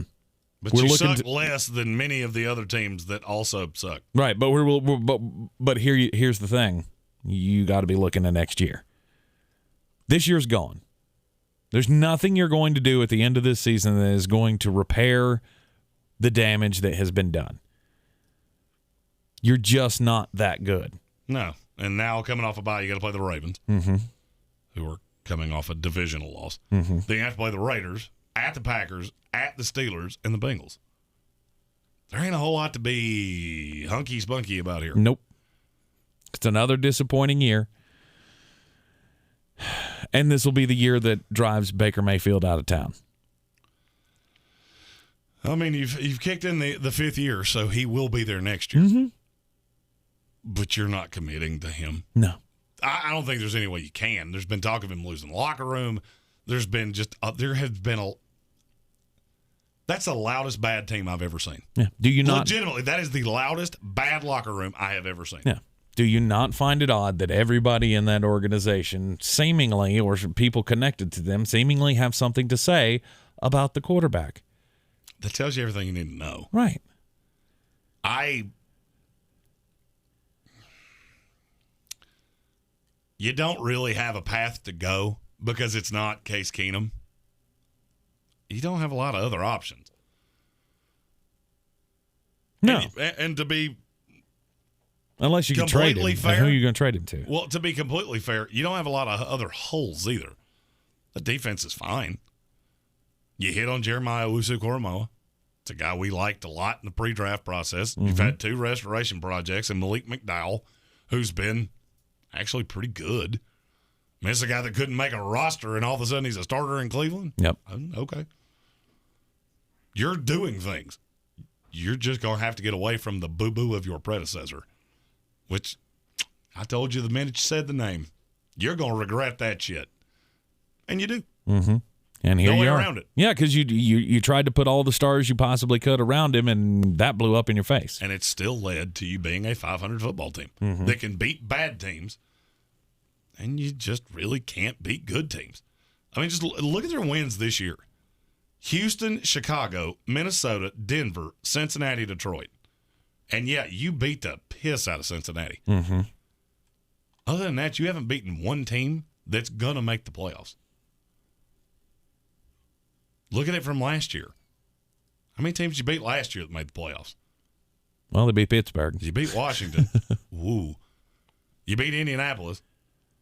we're you looking suck less than many of the other teams that also suck. right, but here's the thing. You got to be looking at next year. This year's gone. There's nothing you're going to do at the end of this season that is going to repair the damage that has been done. You're just not that good. No. And now coming off a bye, you got to play the Ravens, who are coming off a divisional loss. Then you have to play the Raiders, at the Packers, at the Steelers, and the Bengals. There ain't a whole lot to be hunky-spunky about here. Nope. It's another disappointing year. And this will be the year that drives Baker Mayfield out of town. I mean, you've kicked in the fifth year, so he will be there next year. But you're not committing to him. No. I don't think there's any way you can. There's been talk of him losing the locker room. There's been that's the loudest bad team I've ever seen. Yeah. Do you not? Legitimately, that is the loudest bad locker room I have ever seen. Yeah. Do you not find it odd that everybody in that organization seemingly, or people connected to them, seemingly have something to say about the quarterback? That tells you everything you need to know. Right. You don't really have a path to go because it's not Case Keenum. You don't have a lot of other options. No. And to be unless you can trade him. completely fair, And who are you going to trade him to? well, to be completely fair, you don't have a lot of other holes either. The defense is fine. You hit on Jeremiah Owusu-Koramoah. It's a guy we liked a lot in the pre-draft process. You've had two restoration projects, and Malik McDowell, who's been actually pretty good. I mean, it's a guy that couldn't make a roster, and all of a sudden he's a starter in Cleveland. Yep. Okay. You're doing things. You're just going to have to get away from the boo-boo of your predecessor, which I told you the minute you said the name. You're going to regret that shit. And you do. Mm-hmm. And here No way you are. around it. Yeah, because you tried to put all the stars you possibly could around him, and that blew up in your face. And it still led to you being a 500 football team that can beat bad teams, and you just really can't beat good teams. I mean, just look at their wins this year. Houston, Chicago, Minnesota, Denver, Cincinnati, Detroit. And, yeah, you beat the piss out of Cincinnati. Mm-hmm. Other than that, you haven't beaten one team that's going to make the playoffs. Look at it from last year. How many teams did you beat last year that made the playoffs? Well, they beat Pittsburgh. You beat Washington. Ooh. You beat Indianapolis.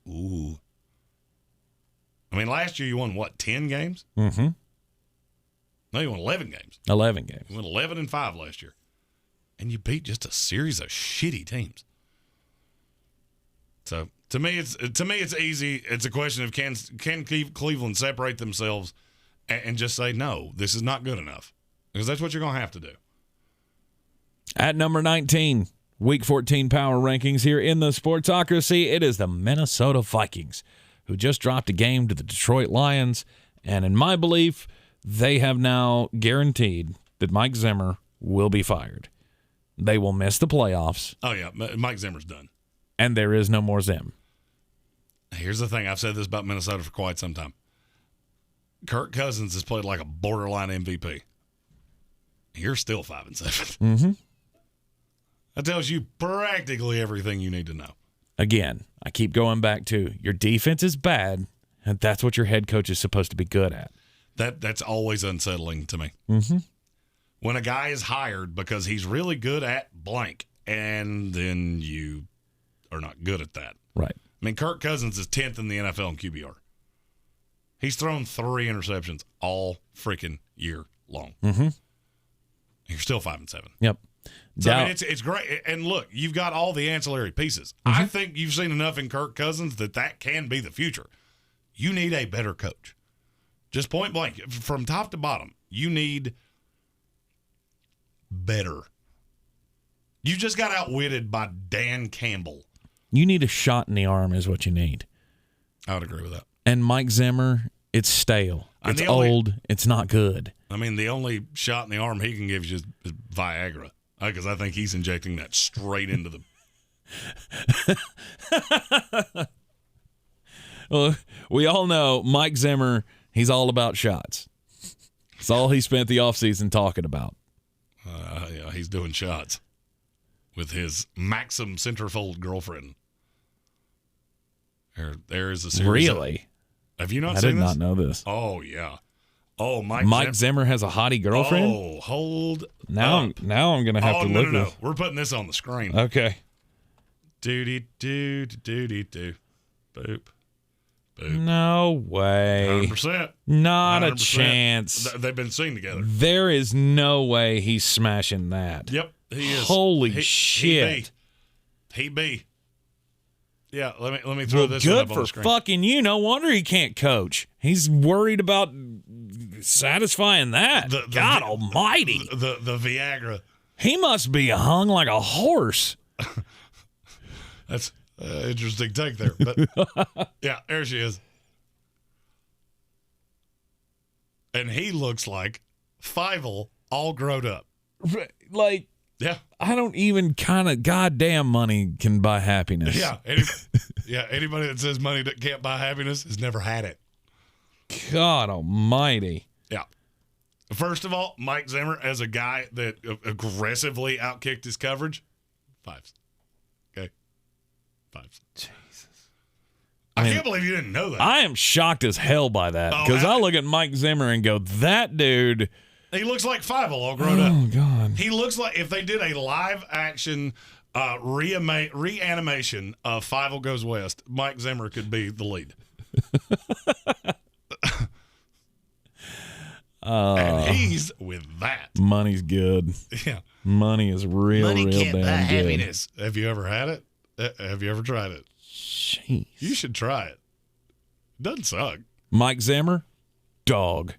Ooh. I mean, last year you won, what, 10 games? Mm-hmm. No, you won 11 games. 11 games. You won 11-5 last year. And you beat just a series of shitty teams. So, to me, it's easy. It's a question of can Cleveland separate themselves and just say, no, this is not good enough. Because that's what you're going to have to do. At number 19, Week 14 power rankings here in the Sportsocracy, it is the Minnesota Vikings, who just dropped a game to the Detroit Lions. And in my belief, they have now guaranteed that Mike Zimmer will be fired. They will miss the playoffs. Oh, yeah. Mike Zimmer's done. And there is no more Zim. Here's the thing. I've said this about Minnesota for quite some time. Kirk Cousins has played like a borderline MVP. You're still 5-7. Mm-hmm. That tells you practically everything you need to know. again, I keep going back to your defense is bad, and that's what your head coach is supposed to be good at. That's always unsettling to me. Mm-hmm. When a guy is hired because he's really good at blank, and then you are not good at that. Right. I mean, Kirk Cousins is 10th in the NFL in QBR. He's thrown 3 interceptions all freaking year long. Mm-hmm. You're still 5-7. Yep. So, I mean, it's great. And look, you've got all the ancillary pieces. Mm-hmm. I think you've seen enough in Kirk Cousins that can be the future. You need a better coach. Just point blank. From top to bottom, you need better. You just got outwitted by Dan Campbell. You need a shot in the arm is what you need. I would agree with that. And Mike Zimmer, it's stale. It's old. It's not good. I mean, the only shot in the arm he can give you is Viagra. Because I think he's injecting that straight into the... Well, we all know Mike Zimmer, he's all about shots. It's all he spent the offseason talking about. Yeah, he's doing shots with his Maxim centerfold girlfriend. There is a series. Really? Have you not I seen did this? not know this. Oh, yeah. Oh, Mike Zimmer has a hottie girlfriend? Oh, hold now up. I'm going to have to look no. this. We're putting this on the screen. Okay. Do-dee-doo, do-dee-doo. Boop. Boop. No way. 100%. Not 100%. a chance. They've been seen together. There is no way he's smashing that. Yep, he is. Holy shit. He be. Yeah, let me throw this good one up on the for screen. fucking you. No wonder he can't coach. He's worried about satisfying that. God almighty. The Viagra. He must be hung like a horse. That's an interesting take there. But yeah, there she is. And he looks like Fievel all grown up. Like, yeah. I don't even kind of goddamn money can buy happiness. Yeah. Anybody that says money that can't buy happiness has never had it. God almighty. Yeah. First of all, Mike Zimmer, as a guy that aggressively outkicked his coverage, 5s. Okay. 5s. Jesus. I can't believe you didn't know that. I am shocked as hell by that because I look at Mike Zimmer and go, that dude. He looks like Fievel all grown up. Oh, God. He looks like if they did a live action reanimation of Fievel Goes West, Mike Zimmer could be the lead. And he's with that. Money's good. Yeah. Money is real Money damn can't buy good. happiness. Have you ever had it? Have you ever tried it? Jeez. You should try it. Doesn't suck. Mike Zimmer, dog.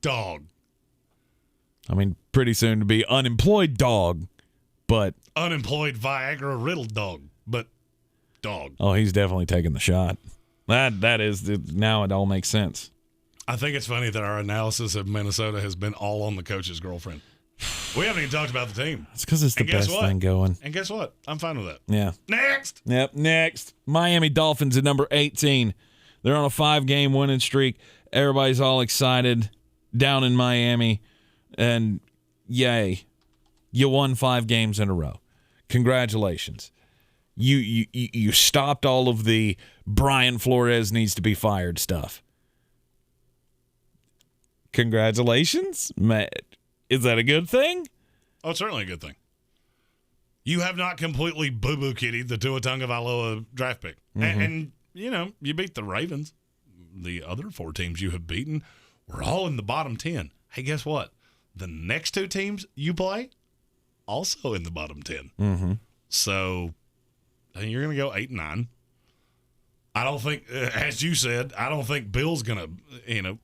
Dog. I mean, pretty soon to be unemployed dog, but Unemployed Viagra riddled dog, but dog. oh, he's definitely taking the shot. That is now it all makes sense. I think it's funny that our analysis of Minnesota has been all on the coach's girlfriend. We haven't even talked about the team. It's because it's the And guess best what? thing going. And guess what? I'm fine with that. Yeah. Next. Yep. Next, Miami Dolphins at number 18. They're on a 5-game winning streak. Everybody's all excited down in Miami, and yay, you won 5 games in a row. Congratulations. You stopped all of the Brian Flores needs to be fired stuff. Congratulations, Matt. Is that a good thing? Oh, it's certainly a good thing. You have not completely boo-boo kittied the Tua Tagovailoa draft pick. And, you beat the Ravens. The other 4 teams you have beaten were all in the bottom 10. Hey, guess what? The next 2 teams you play, also in the bottom 10. Mm-hmm. So, you're going to go 8-9. I don't think, as you said, I don't think Bill's going to,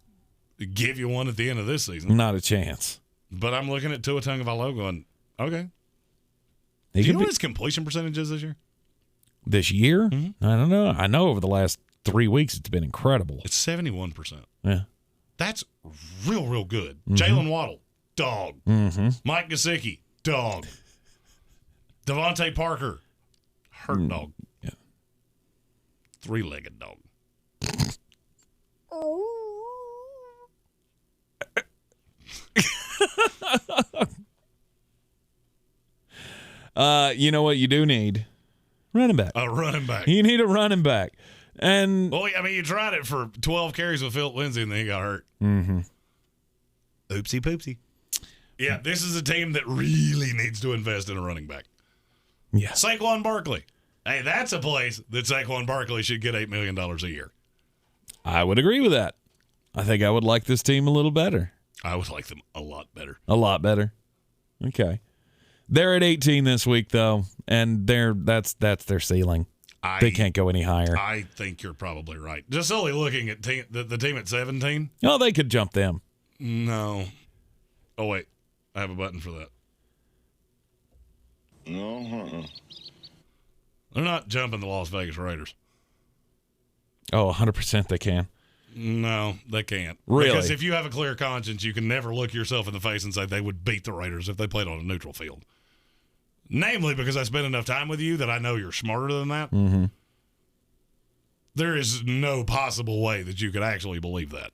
give you one at the end of this season. Not a chance. But I'm looking at Tua Tagovailoa going, okay. He Do you could know be- what his completion percentage is this year? This year? Mm-hmm. I don't know. I know over the last 3 weeks it's been incredible. It's 71%. Yeah. That's real good. Jalen Waddle, dog. Mm-hmm. Mike Gesicki, dog. Devontae Parker, hurt dog. Yeah. 3-legged dog. You know what you do need? Running back. A running back. You need a running back. And Well, I mean, you tried it for 12 carries with Philip Lindsay, and then he got hurt. Mm-hmm. Oopsie poopsie. Yeah, this is a team that really needs to invest in a running back. Yeah. Saquon Barkley. Hey, that's a place that Saquon Barkley should get $8 million a year. I would agree with that. I think I would like this team a little better. I would like them a lot better. A lot better. Okay. They're at 18 this week, though, and that's their ceiling. They can't go any higher. I think you're probably right. Just only looking at the team at 17. Oh, they could jump them. No. Oh, wait. I have a button for that. No, They're not jumping the Las Vegas Raiders. Oh, 100% they can. No, they can't. Really? Because if you have a clear conscience, you can never look yourself in the face and say they would beat the Raiders if they played on a neutral field. Namely, because I spent enough time with you that I know you're smarter than that. Mm-hmm. There is no possible way that you could actually believe that.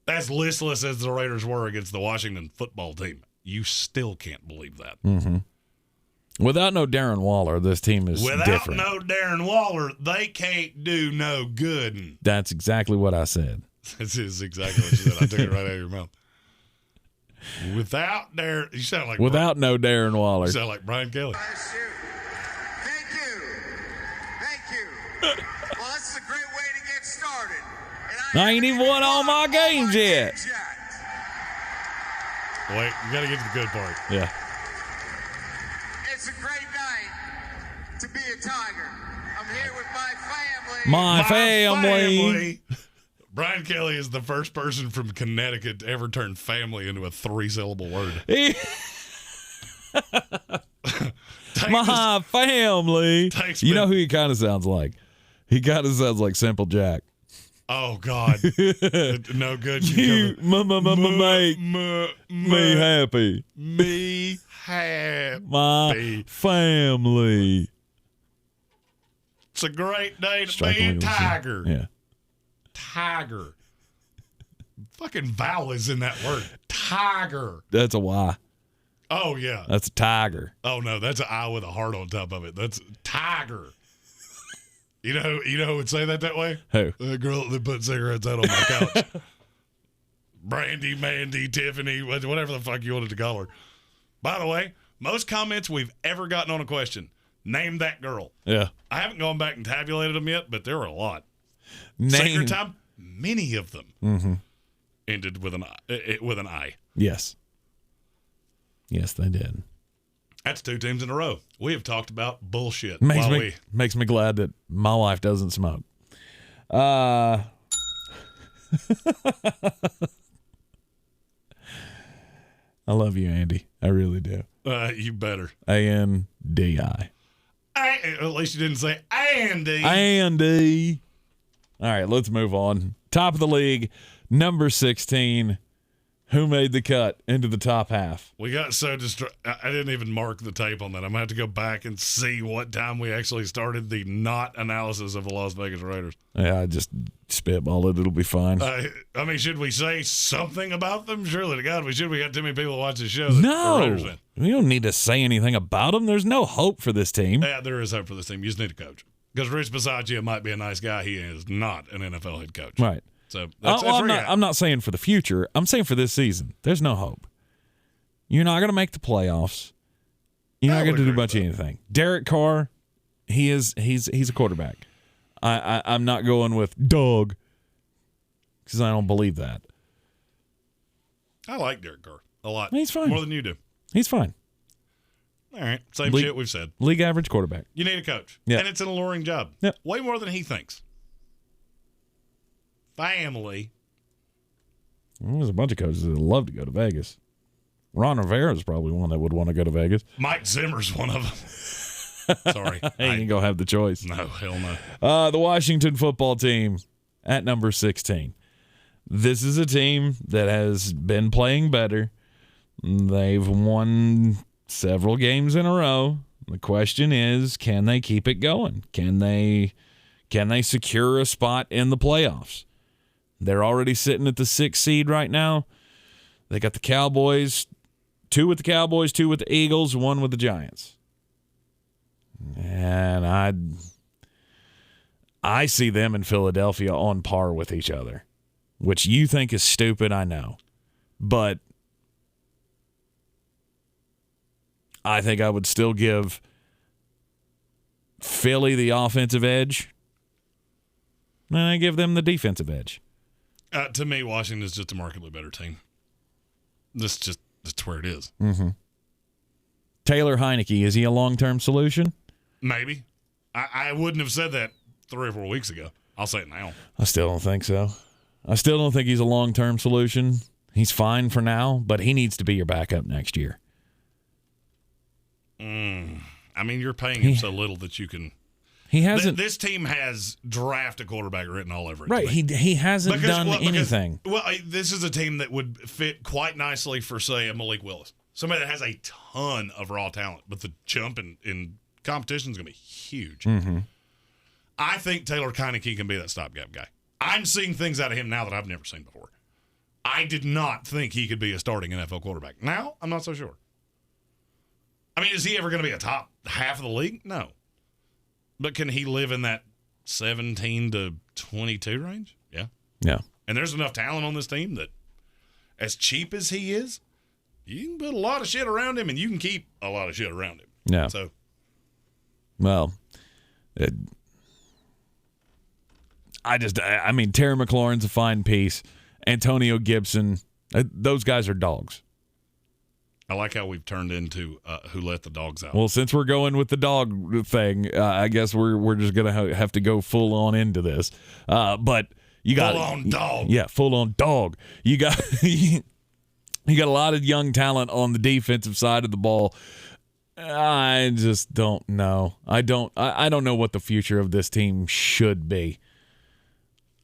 As listless as the Raiders were against the Washington football team, you still can't believe that. Mm-hmm. Without no Darren Waller, this team is Without different. no Darren Waller, they can't do no good. That's exactly what I said. This is exactly what you said. I took it right out of your mouth. Without Darren, you sound like No Darren Waller. You sound like Brian Kelly. Thank you. Well, this is a great way to get started. And I ain't even won all my games yet. Wait, you got to get to the good part. Yeah. It's a great night to be a Tiger. I'm here with my family. My family. Brian Kelly is the first person from Connecticut to ever turn family into a 3-syllable word. My family. You know been- who he kind of sounds like? He kind of sounds like Simple Jack. Oh, God. No good. You make me happy. Me happy. My family. It's a great day to Strike be a him with a tiger. Yeah. Tiger. Fucking vowel is in that word. Tiger. That's a Y. Oh, yeah. That's a tiger. Oh, no, that's an I with a heart on top of it. That's tiger. You know who would say that way? Who? The girl that put cigarettes out on my couch. Brandy, Mandy, Tiffany, whatever the fuck you wanted to call her. By the way, most comments we've ever gotten on a question, name that girl. Yeah. I haven't gone back and tabulated them yet, but there were a lot. Name. Secret time, many of them ended with an I. Yes. Yes, they did. That's 2 teams in a row. We have talked about bullshit. Makes me glad that my wife doesn't smoke. I love you, Andy. I really do. You better. A-N-D-I. At least you didn't say Andy. Andy. All right, let's move on. Top of the league, number 16. Who made the cut into the top half? We got so distracted. I didn't even mark the tape on that. I'm going to have to go back and see what time we actually started the not analysis of the Las Vegas Raiders. Yeah, I just spitball it. It'll be fine. I mean, should we say something about them? Surely to God, we should. We got too many people to watch the show. No. We don't need to say anything about them. There's no hope for this team. Yeah, there is hope for this team. You just need a coach. Because Rich Bisaccia might be a nice guy. He is not an NFL head coach. Right. So that's I'm not saying for the future. I'm saying for this season. There's no hope. You're not going to make the playoffs. You're not going to do much of anything. Derek Carr, he's a quarterback. I'm not going with Doug because I don't believe that. I like Derek Carr a lot. He's fine. More than you do. He's fine. All right. Same shit we've said. League average quarterback. You need a coach. Yeah. And it's an alluring job. Yeah. Way more than he thinks. Family. Well, there's a bunch of coaches that would love to go to Vegas. Ron Rivera is probably one that would want to go to Vegas. Mike Zimmer's one of them. Sorry. He ain't going to have the choice. No, hell no. The Washington football team at number 16. This is a team that has been playing better. They've won several games in a row. The question is, can they keep it going? Can they secure a spot in the playoffs? They're already sitting at the 6th seed right now. They got the Cowboys 2 with the Cowboys, 2 with the Eagles, 1 with the Giants. And I see them in Philadelphia on par with each other, which you think is stupid, I know. But I think I would still give Philly the offensive edge, and I give them the defensive edge. To me, Washington is just a markedly better team. That's where it is. Mm-hmm. Taylor Heineke, is he a long-term solution? Maybe. I wouldn't have said that 3 or 4 weeks ago. I'll say it now. I still don't think so. I still don't think he's a long-term solution. He's fine for now, but he needs to be your backup next year. I mean, you're paying him so little that you can. He hasn't. This team has draft a quarterback written all over it. Right. He hasn't done anything. This is a team that would fit quite nicely for, say, a Malik Willis. Somebody that has a ton of raw talent, but the jump in competition is going to be huge. Mm-hmm. I think Taylor Heineke can be that stopgap guy. I'm seeing things out of him now that I've never seen before. I did not think he could be a starting NFL quarterback. Now, I'm not so sure. I mean, is he ever going to be a top half of the league? No. But can he live in that 17 to 22 range? Yeah. Yeah. And there's enough talent on this team that, as cheap as he is, you can put a lot of shit around him and you can keep a lot of shit around him. Yeah. So, well, I mean, Terry McLaurin's a fine piece. Antonio Gibson, those guys are dogs. I like how we've turned into who let the dogs out. Well, since we're going with the dog thing, I guess we're just gonna have to go full on into this. But you got full on dog. Yeah, full on dog. You got you got a lot of young talent on the defensive side of the ball. I just don't know. I don't know what the future of this team should be.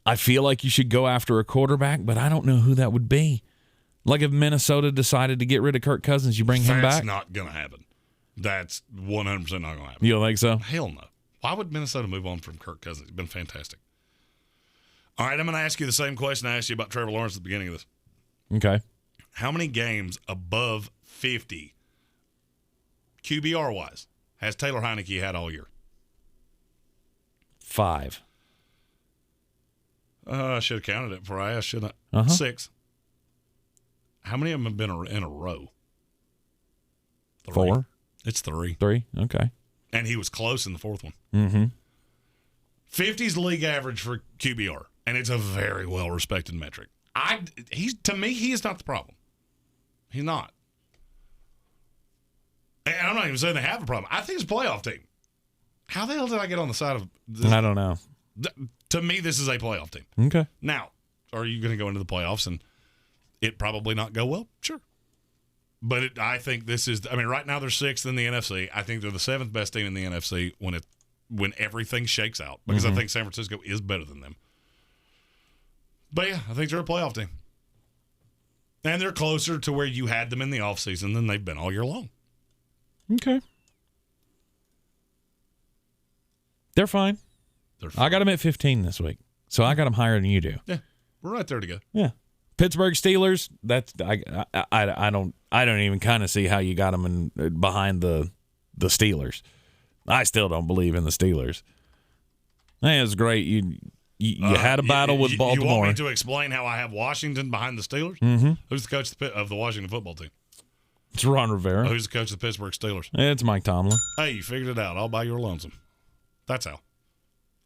I feel like you should go after a quarterback, but I don't know who that would be. Like if Minnesota decided to get rid of Kirk Cousins, you bring him back? That's not going to happen. That's 100% not going to happen. You don't think so? Hell no. Why would Minnesota move on from Kirk Cousins? He's been fantastic. All right, I'm going to ask you the same question I asked you about Trevor Lawrence at the beginning of this. Okay. How many games above 50, QBR-wise, has Taylor Heineke had all year? 5. I should have counted it before I asked, shouldn't I? Uh-huh. 6. How many of them have been in a row? 3. 4. It's 3. 3. Okay. And he was close in the 4th one. Mm-hmm. 50's league average for QBR, and it's a very well-respected metric. To me, he is not the problem. He's not. And I'm not even saying they have a problem. I think it's a playoff team. How the hell did I get on the side of this? I don't know. To me, this is a playoff team. Okay. Now, are you going to go into the playoffs and it probably not go well? Sure. But I think this is, right now they're 6th in the NFC. I think they're the 7th best team in the NFC when everything shakes out, because I think San Francisco is better than them. But yeah, I think they're a playoff team. And they're closer to where you had them in the offseason than they've been all year long. Okay. They're fine. I got them at 15 this week, so I got them higher than you do. Yeah, we're right there together. Yeah. Pittsburgh Steelers. That's I don't even kind of see how you got them behind the Steelers. I still don't believe in the Steelers. Hey, it's great. You had a battle with Baltimore. You want me to explain how I have Washington behind the Steelers? Mm-hmm. Who's the coach of the Washington football team? It's Ron Rivera. Who's the coach of the Pittsburgh Steelers? It's Mike Tomlin. Hey, you figured it out all by your lonesome. That's how.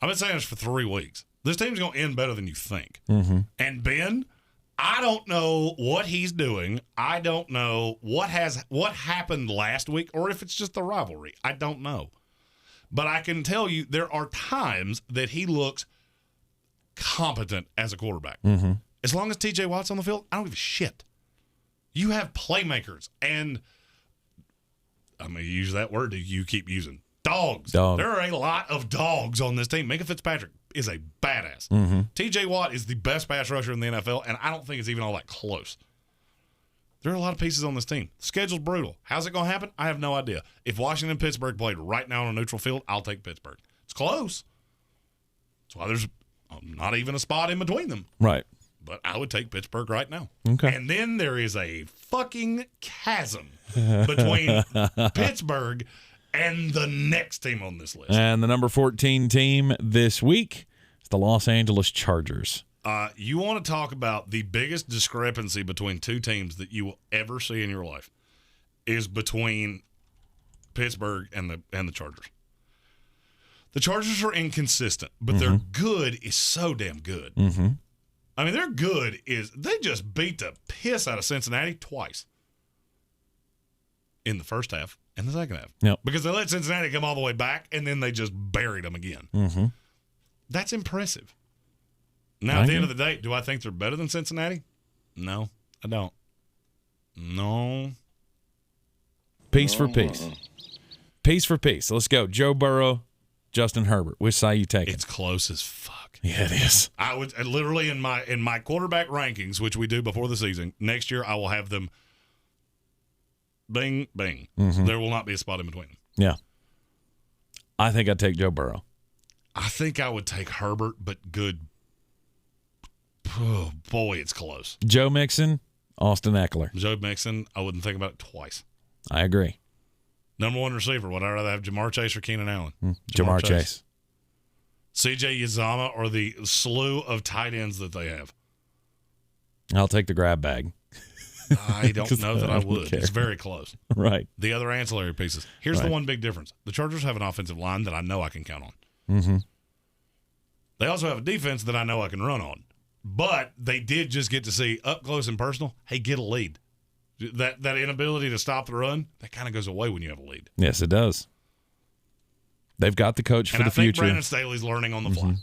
I've been saying this for 3 weeks. This team's going to end better than you think. Mm-hmm. And Ben, I don't know what he's doing. I don't know what happened last week, or if it's just the rivalry. I don't know. But I can tell you there are times that he looks competent as a quarterback. Mm-hmm. As long as TJ Watt's on the field, I don't give a shit. You have playmakers, and I'm going to use that word that you keep using. Dogs. Dog. There are a lot of dogs on this team. Minka Fitzpatrick is a badass. Mm-hmm. TJ Watt is the best pass rusher in the NFL, and I don't think it's even all that close. There are a lot of pieces on this team. The schedule's brutal. How's it going to happen? I have no idea. If Washington and Pittsburgh played right now on a neutral field, I'll take Pittsburgh. It's close. That's why there's not even a spot in between them. Right. but I would take Pittsburgh right now. Okay. And then there is a fucking chasm between Pittsburgh and the next team on this list. And the number 14 team this week is the Los Angeles Chargers. You want to talk about the biggest discrepancy between two teams that you will ever see in your life is between Pittsburgh and the Chargers. The Chargers are inconsistent, but their good is so damn good. Mm-hmm. I mean, their good is they just beat the piss out of Cincinnati twice in the first half and the second half. Yep. Because they let Cincinnati come all the way back, and then they just buried them again. Mm-hmm. That's impressive. Now, at the end of the day, do I think they're better than Cincinnati? No, I don't. No. Piece for piece. Piece for piece. Let's go. Joe Burrow, Justin Herbert. Which side you taking? It's close as fuck. Yeah, it is. I would literally in my quarterback rankings, which we do before the season, next year I will have them bing, bing. Mm-hmm. There will not be a spot in between them. Yeah. I think I'd take Joe Burrow. I think I would take Herbert, but good. Oh, boy, it's close. Joe Mixon, Austin Eckler. Joe Mixon, I wouldn't think about it twice. I agree. Number one receiver, would I rather have Jamar Chase or Keenan Allen? Jamar Chase. CJ Uzomah or the slew of tight ends that they have? I'll take the grab bag. I don't know that I would. care. It's very close. Right. The other ancillary pieces. Here's the one big difference. The Chargers have an offensive line that I know I can count on. Mm-hmm. They also have a defense that I know I can run on. But they did just get to see up close and personal, hey, get a lead. That inability to stop the run, that kind of goes away when you have a lead. Yes, it does. They've got the coach for and the I think future. Brandon Staley's learning on the fly.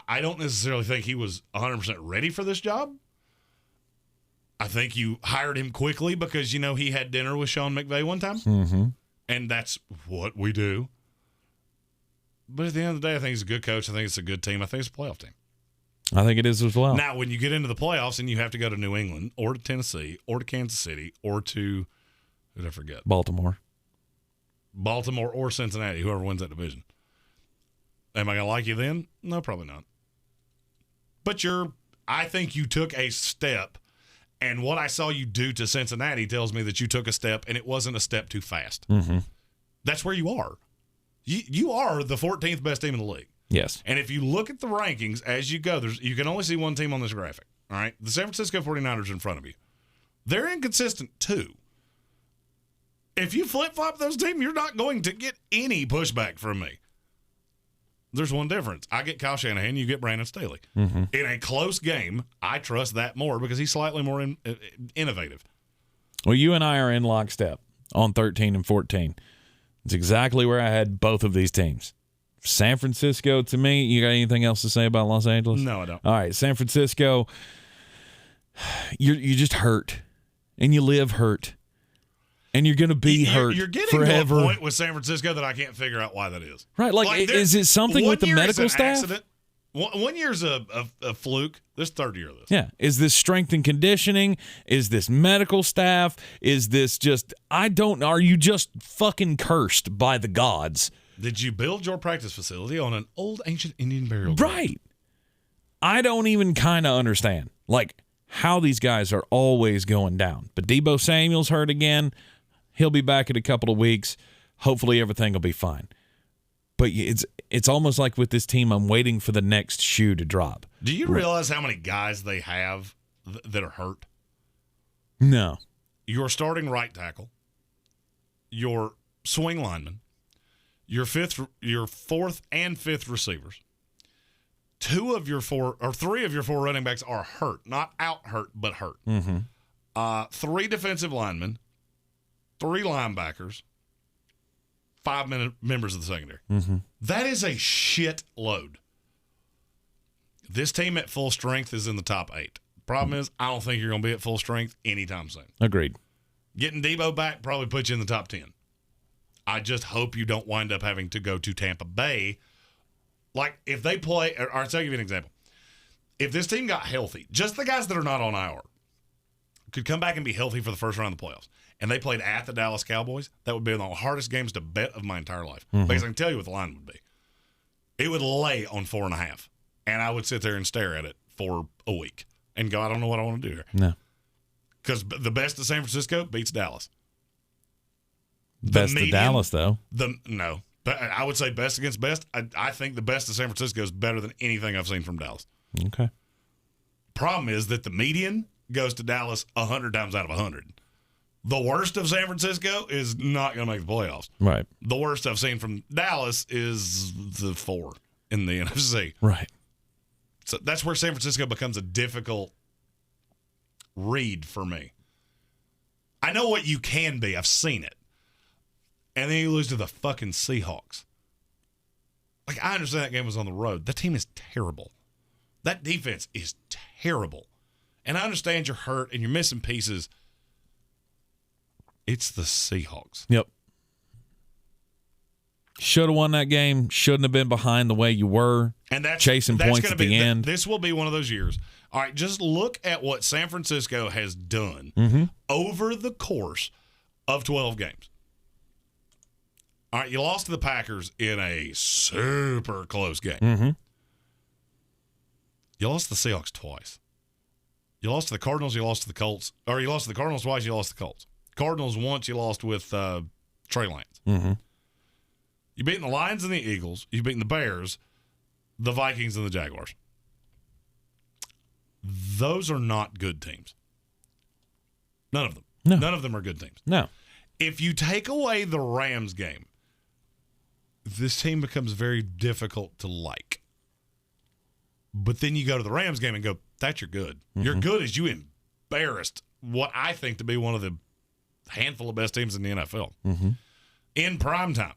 I don't necessarily think he was 100% ready for this job. I think you hired him quickly because, he had dinner with Sean McVay one time. Mm-hmm. And that's what we do. But at the end of the day, I think he's a good coach. I think it's a good team. I think it's a playoff team. I think it is as well. Now, when you get into the playoffs and you have to go to New England or to Tennessee or to Kansas City or to, who did I forget? Baltimore or Cincinnati, whoever wins that division. Am I going to like you then? No, probably not. But I think you took a step, and what I saw you do to Cincinnati tells me that you took a step, and it wasn't a step too fast. Mm-hmm. That's where you are. You are the 14th best team in the league. Yes. And if you look at the rankings as you go, you can only see one team on this graphic. All right? The San Francisco 49ers in front of you. They're inconsistent too. If you flip-flop those teams, you're not going to get any pushback from me. There's one difference. I get Kyle Shanahan, you get Brandon Staley. Mm-hmm. In a close game, I trust that more because he's slightly more innovative. Well, you and I are in lockstep on 13 and 14. It's exactly where I had both of these teams. San Francisco, to me, you got anything else to say about Los Angeles? No, I don't. All right, San Francisco, you just hurt, and you live hurt, and you're going to be hurt You're getting forever. to a point with San Francisco that I can't figure out why that is. Right, is it something with the medical staff? Accident. One year's a fluke. This third year of this. Yeah. Is this strength and conditioning? Is this medical staff? Is this just, I don't know. Are you just fucking cursed by the gods? Did you build your practice facility on an old ancient Indian burial ground? Right. I don't even kind of understand, how these guys are always going down. But Deebo Samuel's hurt again. He'll be back in a couple of weeks. Hopefully everything will be fine. But it's almost like with this team, I'm waiting for the next shoe to drop. Do you realize how many guys they have that are hurt? No. Your starting right tackle, your swing lineman, your fourth and fifth receivers, three of your four running backs are hurt, not out hurt, but hurt. Mm-hmm. 3 defensive linemen, 3 linebackers, 5 members of the secondary. Mm-hmm. That is a shit load. This team at full strength is in the top 8. Problem is, I don't think you're going to be at full strength anytime soon. Agreed. Getting Deebo back probably puts you in the top 10. I just hope you don't wind up having to go to Tampa Bay. If they play, or I'll give you an example. If this team got healthy, just the guys that are not on IR could come back and be healthy for the first round of the playoffs, and they played at the Dallas Cowboys, that would be one of the hardest games to bet of my entire life. Mm-hmm. Because I can tell you what the line would be. It would lay on 4.5, and I would sit there and stare at it for a week and go, I don't know what I want to do here. No. Because the best of San Francisco beats Dallas. Best of Dallas, though. No. But I would say best against best. I think the best of San Francisco is better than anything I've seen from Dallas. Okay. Problem is that the median goes to Dallas 100 times out of 100. The worst of San Francisco is not going to make the playoffs. Right. The worst I've seen from Dallas is the 4 in the NFC. Right. So that's where San Francisco becomes a difficult read for me. I know what you can be. I've seen it. And then you lose to the fucking Seahawks. Like, I understand that game was on the road. That team is terrible. That defense is terrible. And I understand you're hurt and you're missing pieces. It's the Seahawks. Yep. Should have won that game. Shouldn't have been behind the way you were. And that's chasing that's points at the end. This will be one of those years. All right, just look at what San Francisco has done over the course of 12 games. All right, you lost to the Packers in a super close game. You lost to the Seahawks twice. You lost to the Cardinals, you lost to the Colts. Or you lost to the Cardinals twice, you lost to the Colts. Cardinals once, you lost with Trey Lance. You've beaten the Lions and the Eagles. You've beaten the Bears, the Vikings, and the Jaguars. Those are not good teams. None of them. No. None of them are good teams. No. If you take away the Rams game, this team becomes very difficult to like. But then you go to the Rams game and go, that's your good. Your good is you embarrassed what I think to be one of the handful of best teams in the NFL in prime time.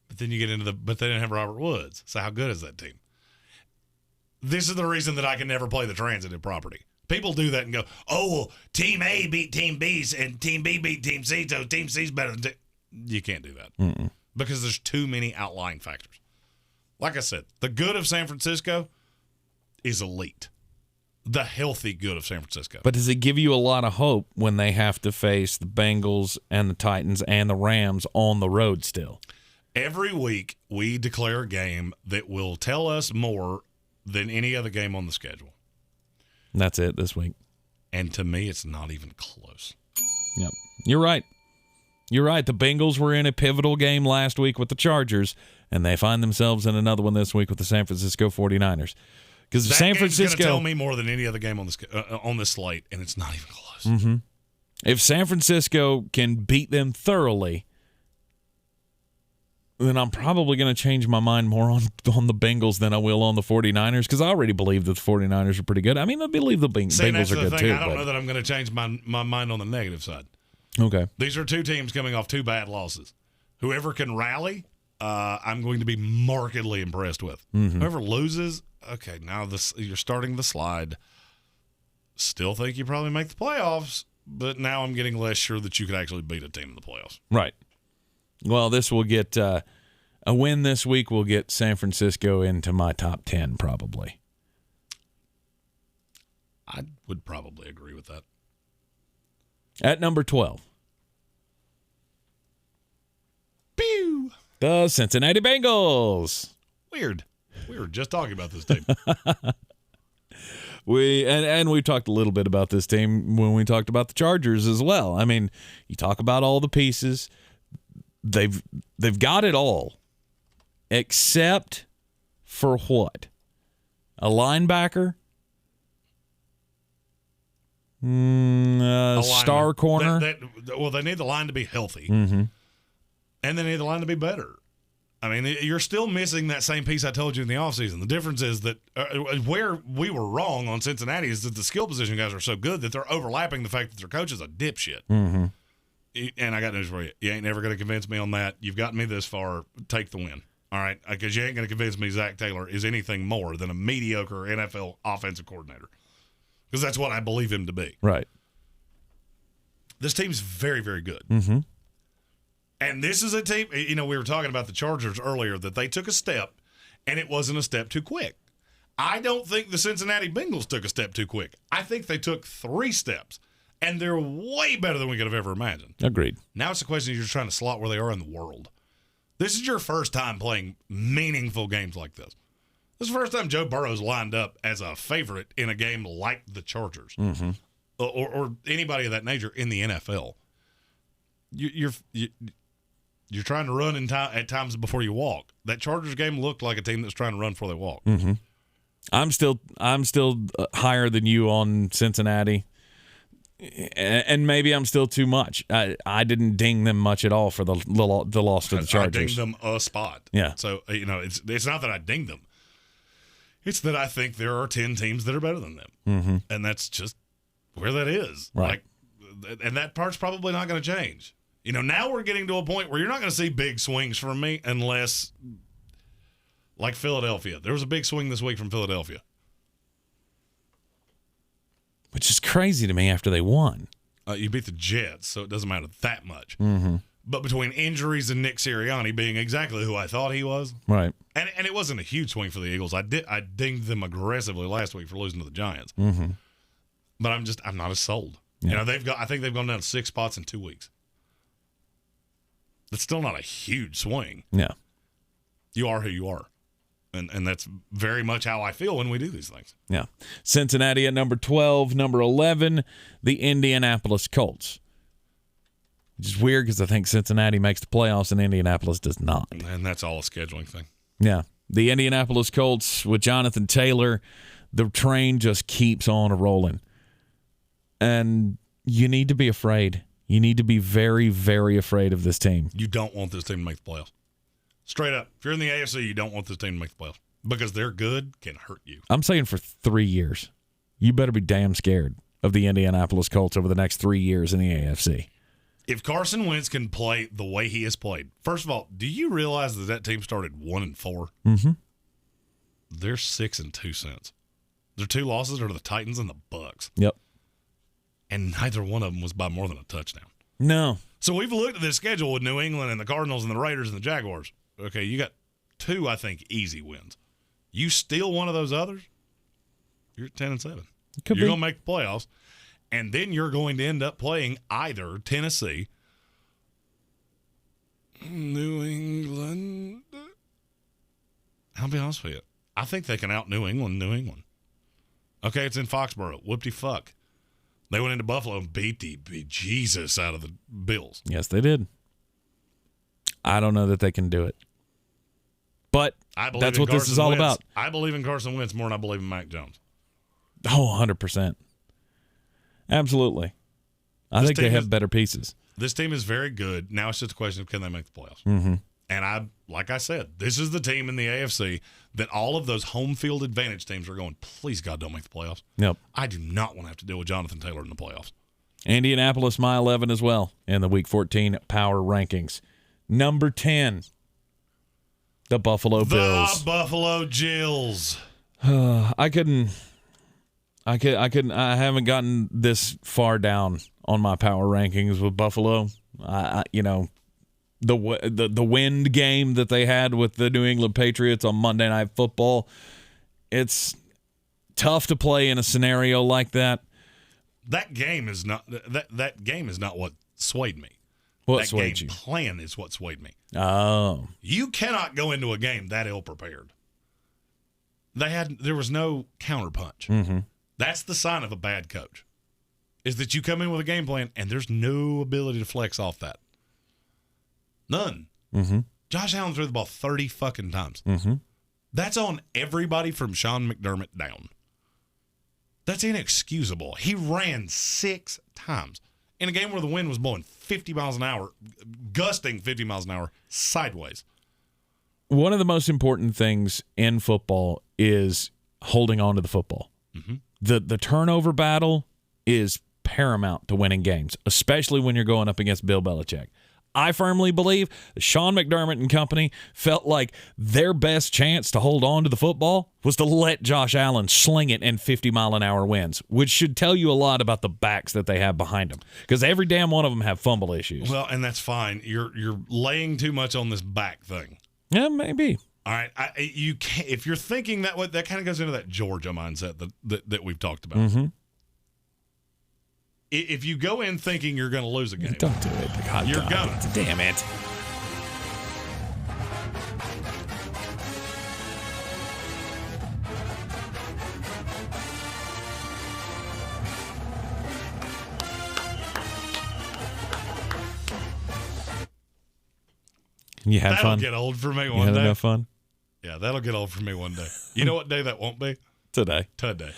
But then you get into but they didn't have Robert Woods. So how good is that team? This is the reason that I can never play the transitive property. People do that and go, oh, well, Team A beat Team B and Team B beat Team C, so Team C's better than You can't do that because there's too many outlying factors. Like I said, the good of San Francisco is elite. The healthy good of San Francisco. But does it give you a lot of hope when they have to face the Bengals and the Titans and the Rams on the road still? Every week we declare a game that will tell us more than any other game on the schedule. And that's it this week. And to me, it's not even close. Yep. You're right. You're right. The Bengals were in a pivotal game last week with the Chargers, and they find themselves in another one this week with the San Francisco 49ers. Because San Francisco is going to tell me more than any other game on this slate, and it's not even close. If San Francisco can beat them thoroughly, then I'm probably going to change my mind more on the Bengals than I will on the 49ers, because I already believe that the 49ers are pretty good. I mean, I believe the Bengals are good too. I don't know that I'm going to change my mind on the negative side. Okay. These are two teams coming off two bad losses. Whoever can rally, I'm going to be markedly impressed with. Whoever loses, okay, now you're starting the slide. Still think you probably make the playoffs, but now I'm getting less sure that you could actually beat a team in the playoffs. Right. Well, this will get a win this week will get San Francisco into my top 10 probably. I would probably agree with that. At number 12. Pew! The Cincinnati Bengals. Weird. We were just talking about this team. We talked a little bit about this team when we talked about the Chargers as well. I mean, you talk about all the pieces. They've got it all, except for what? A linebacker? Star corner? They need the line to be healthy. Mm-hmm. And they need the line to be better. I mean, you're still missing that same piece I told you in the offseason. The difference is that where we were wrong on Cincinnati is that the skill position guys are so good that they're overlapping the fact that their coach is a dipshit. Mm-hmm. And I got news for you. You ain't never going to convince me on that. You've gotten me this far. Take the win. All right? Because you ain't going to convince me Zach Taylor is anything more than a mediocre NFL offensive coordinator. Because that's what I believe him to be. Right. This team's very, very good. Mm-hmm. And this is a team, we were talking about the Chargers earlier, that they took a step, and it wasn't a step too quick. I don't think the Cincinnati Bengals took a step too quick. I think they took 3 steps, and they're way better than we could have ever imagined. Agreed. Now it's a question of you're trying to slot where they are in the world. This is your first time playing meaningful games like this. This is the first time Joe Burrow's lined up as a favorite in a game like the Chargers or anybody of that nature in the NFL. You're trying to run at times before you walk. That Chargers game looked like a team that's trying to run before they walk. Mm-hmm. I'm still higher than you on Cincinnati, and maybe I'm still too much. I didn't ding them much at all for the loss to the Chargers. I dinged them a spot. Yeah. So it's not that I dinged them. It's that I think there are 10 teams that are better than them, and that's just where that is. Right. And that part's probably not going to change. Now we're getting to a point where you're not going to see big swings from me unless, like Philadelphia. There was a big swing this week from Philadelphia. Which is crazy to me after they won. You beat the Jets, so it doesn't matter that much. Mm-hmm. But between injuries and Nick Sirianni being exactly who I thought he was, right? And it wasn't a huge swing for the Eagles. I dinged them aggressively last week for losing to the Giants. Mm-hmm. But I'm not as sold. Yeah. I think they've gone down 6 spots in 2 weeks. That's still not a huge swing. Yeah. You are who you are. And that's very much how I feel when we do these things. Yeah. Cincinnati at number 12, number 11, the Indianapolis Colts. Which is weird because I think Cincinnati makes the playoffs and Indianapolis does not. And that's all a scheduling thing. Yeah. The Indianapolis Colts with Jonathan Taylor, the train just keeps on rolling. And you need to be afraid. You need to be very, very afraid of this team. You don't want this team to make the playoffs. Straight up. If you're in the AFC, you don't want this team to make the playoffs. Because they're good can hurt you. I'm saying for 3 years. You better be damn scared of the Indianapolis Colts over the next 3 years in the AFC. If Carson Wentz can play the way he has played, first of all, do you realize that team started 1-4? Mm-hmm. They're 6-2 since. Their 2 losses are to the Titans and the Bucks. Yep. And neither one of them was by more than a touchdown. No. So we've looked at this schedule with New England and the Cardinals and the Raiders and the Jaguars. Okay, you got 2, I think, easy wins. You steal one of those others, you're at 10-7. You're going to make the playoffs. And then you're going to end up playing either Tennessee, New England. I'll be honest with you. I think they can out New England. Okay, it's in Foxborough. Whoop-de-fuck. They went into Buffalo and beat the Jesus out of the Bills. Yes, they did. I don't know that they can do it. But that's what this is all about. I believe in Carson Wentz more than I believe in Mac Jones. Oh, 100%. Absolutely. I think they have better pieces. This team is very good. Now it's just a question of can they make the playoffs. Mm-hmm. And like I said, this is the team in the AFC that all of those home field advantage teams are going, please, God, don't make the playoffs. Yep. I do not want to have to deal with Jonathan Taylor in the playoffs. Indianapolis, my 11 as well in the Week 14 power rankings. Number 10, the Buffalo Bills. The Buffalo Jills. I haven't gotten this far down on my power rankings with Buffalo. The wind game that they had with the New England Patriots on Monday Night Football, it's tough to play in a scenario like that. That game is not what swayed me. What swayed you? That game plan is what swayed me. Oh. You cannot go into a game that ill-prepared. There was no counterpunch. Mm-hmm. That's the sign of a bad coach, is that you come in with a game plan and there's no ability to flex off that. None. Mm-hmm. Josh Allen threw the ball 30 fucking times. Mm-hmm. That's on everybody from Sean McDermott down. That's inexcusable. He ran 6 times in a game where the wind was blowing 50 miles an hour, gusting 50 miles an hour sideways. One of the most important things in football is holding on to the football. Mm-hmm. The turnover battle is paramount to winning games, especially when you're going up against Bill Belichick. I firmly believe Sean McDermott and company felt like their best chance to hold on to the football was to let Josh Allen sling it in 50-mile-an-hour winds, which should tell you a lot about the backs that they have behind them, because every damn one of them have fumble issues. Well, and that's fine. You're laying too much on this back thing. Yeah, maybe. All right, you can't. If you're thinking that way, that kind of goes into that Georgia mindset that we've talked about. Mm-hmm. If you go in thinking you're going to lose a game, don't do it. God, you're gonna. Damn it. You had That'll fun? get old for me You one had day. enough fun? Yeah, that'll get old for me one day. You know what day that won't be? Today. Today.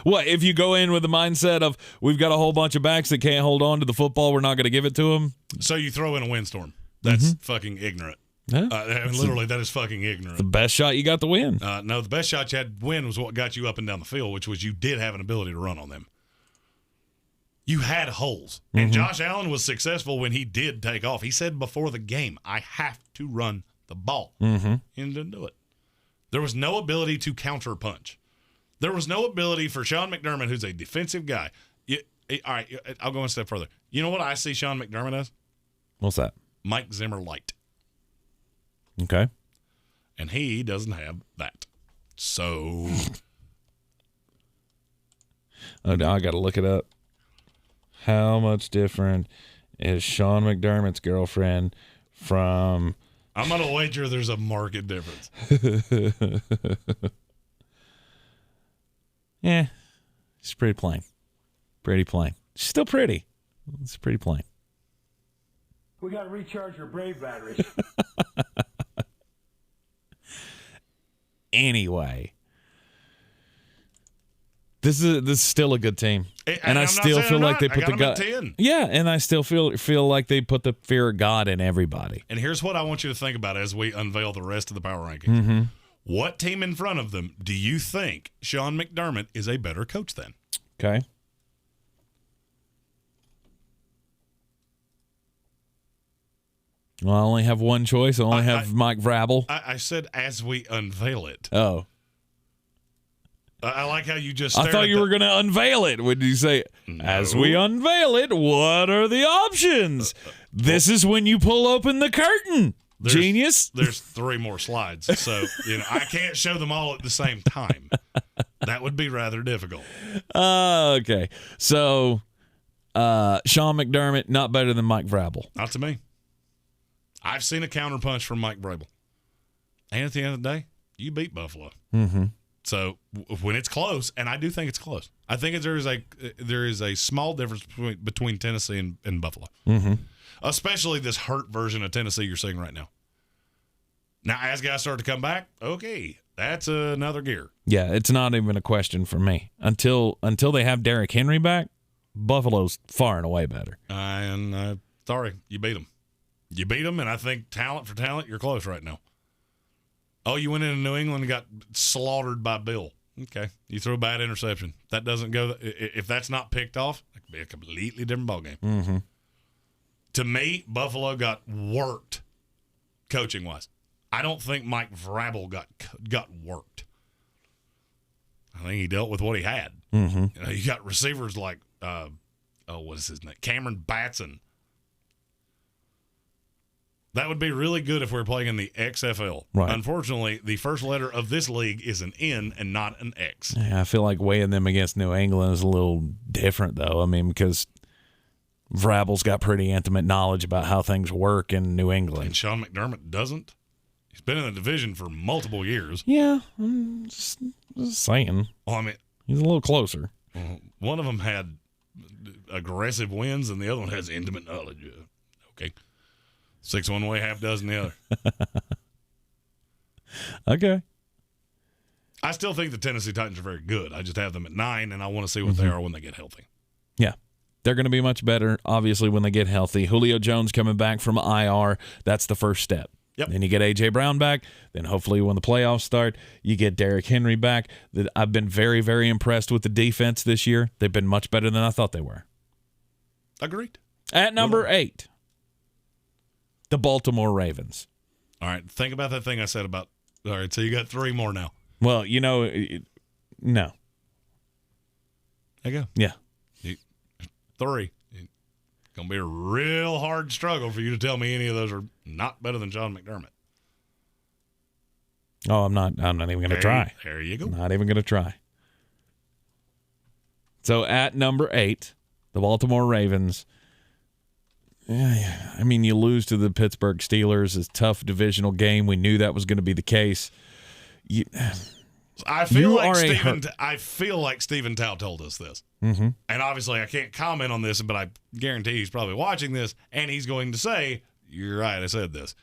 What, if you go in with the mindset of we've got a whole bunch of backs that can't hold on to the football, we're not going to give it to them? So you throw in a windstorm. That's fucking ignorant. Yeah. Literally, that is fucking ignorant. The best shot you got to win. No, the best shot you had to win was what got you up and down the field, which was you did have an ability to run on them. You had holes. And Josh Allen was successful when he did take off. He said before the game, I have to run the ball. And didn't do it. There was no ability to counter punch. There was no ability for Sean McDermott, who's a defensive guy. All right, I'll go one step further. You know what I see Sean McDermott as? What's that? Mike Zimmer light. Okay. And he doesn't have that. So. Oh, now I got to look it up. How much different is Sean McDermott's girlfriend from... I'm going to wager there's a market difference. Yeah. She's pretty plain. Pretty plain. She's still pretty. It's pretty plain. We got to recharge your Brave batteries. Anyway, this is still a good team, and I still feel like they put the God. Yeah, and I still feel like they put the fear of God in everybody. And here's what I want you to think about as we unveil the rest of the power rankings. What team in front of them do you think Sean McDermott is a better coach than? Okay. Well, I only have one choice. I only have Mike Vrabel. I said as we unveil it. Oh. I like how you just I thought you were going to unveil it. Would you say, No. as we unveil it, what are the options? This is when you pull open the curtain. Genius. There's 3 more slides. So, I can't show them all at the same time. That would be rather difficult. Okay. So, Sean McDermott, not better than Mike Vrabel. Not to me. I've seen a counterpunch from Mike Vrabel. And at the end of the day, you beat Buffalo. So when it's close, and I do think it's close, I think there is a small difference between Tennessee and Buffalo. Especially this hurt version of Tennessee you're seeing right now. Now, as guys start to come back, okay, that's another gear. Yeah, it's not even a question for me. Until they have Derrick Henry back, Buffalo's far and away better. And sorry, you beat them. You beat them, and I think talent for talent, you're close right now. Oh, you went into New England and got slaughtered by Bill. Okay, you threw a bad interception. That doesn't go. If that's not picked off, it could be a completely different ballgame. To me, Buffalo got worked coaching-wise. I don't think Mike Vrabel got worked. I think he dealt with what he had. You got receivers like, what is his name? Cameron Batson. That would be really good if we were playing in the XFL. Right. Unfortunately, the first letter of this league is an N and not an X. Yeah, I feel like weighing them against New England is a little different, though. I mean, because Vrabel's got pretty intimate knowledge about how things work in New England. And Sean McDermott doesn't. He's been in the division for multiple years. Yeah, I'm just saying. Well, I mean, he's a little closer. One of them had aggressive wins, and the other one has intimate knowledge. Okay. 6 one way, half dozen the other. Okay. I still think the Tennessee Titans are very good. I just have them at 9, and I want to see what they are when they get healthy. Yeah. They're going to be much better, obviously, when they get healthy. Julio Jones coming back from IR, that's the first step. Yep. Then you get A.J. Brown back. Then hopefully when the playoffs start, you get Derrick Henry back. I've been very, very impressed with the defense this year. They've been much better than I thought they were. Agreed. At number 8, the Baltimore Ravens. All right, think about that thing I said about – all right, so you got 3 more now. Well, no. There you go. Yeah. 3. It's going to be a real hard struggle for you to tell me any of those are not better than Sean McDermott. Oh, I'm not even going to try. There you go. Not even going to try. So at number 8, the Baltimore Ravens. Yeah, I mean, you lose to the Pittsburgh Steelers. It's a tough divisional game. We knew that was going to be the case. I feel You like are a Stephen Tao told us this. Mm-hmm. And obviously I can't comment on this, but I guarantee he's probably watching this, and he's going to say, you're right, I said this.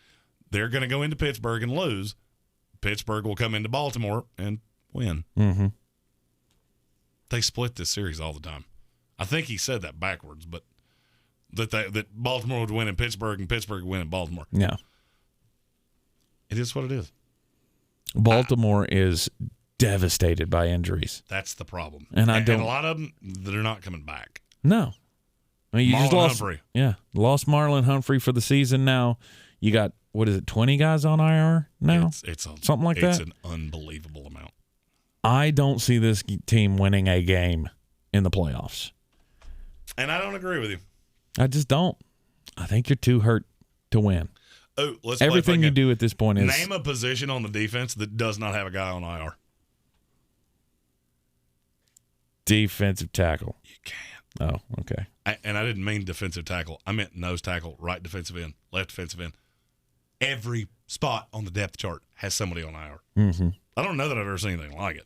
They're going to go into Pittsburgh and lose. Pittsburgh will come into Baltimore and win. Mm-hmm. They split this series all the time. I think he said that backwards, but that Baltimore would win in Pittsburgh and Pittsburgh would win in Baltimore. Yeah. It is what it is. Baltimore is devastated by injuries. That's the problem. And a lot of them, they're not coming back. No. I mean, you just Marlon lost Humphrey. Yeah. Lost Marlon Humphrey for the season now. You got, 20 guys on IR now? Something like that? It's an unbelievable amount. I don't see this team winning a game in the playoffs. And I don't agree with you. I just don't. I think you're too hurt to win. Oh, let's Everything you do at this point is name a position on the defense that does not have a guy on IR. defensive tackle. You can't. Oh, okay. And I didn't mean defensive tackle. I meant nose tackle, right defensive end, left defensive end. Every spot on the depth chart has somebody on IR. Mm-hmm. I don't know that I've ever seen anything like it.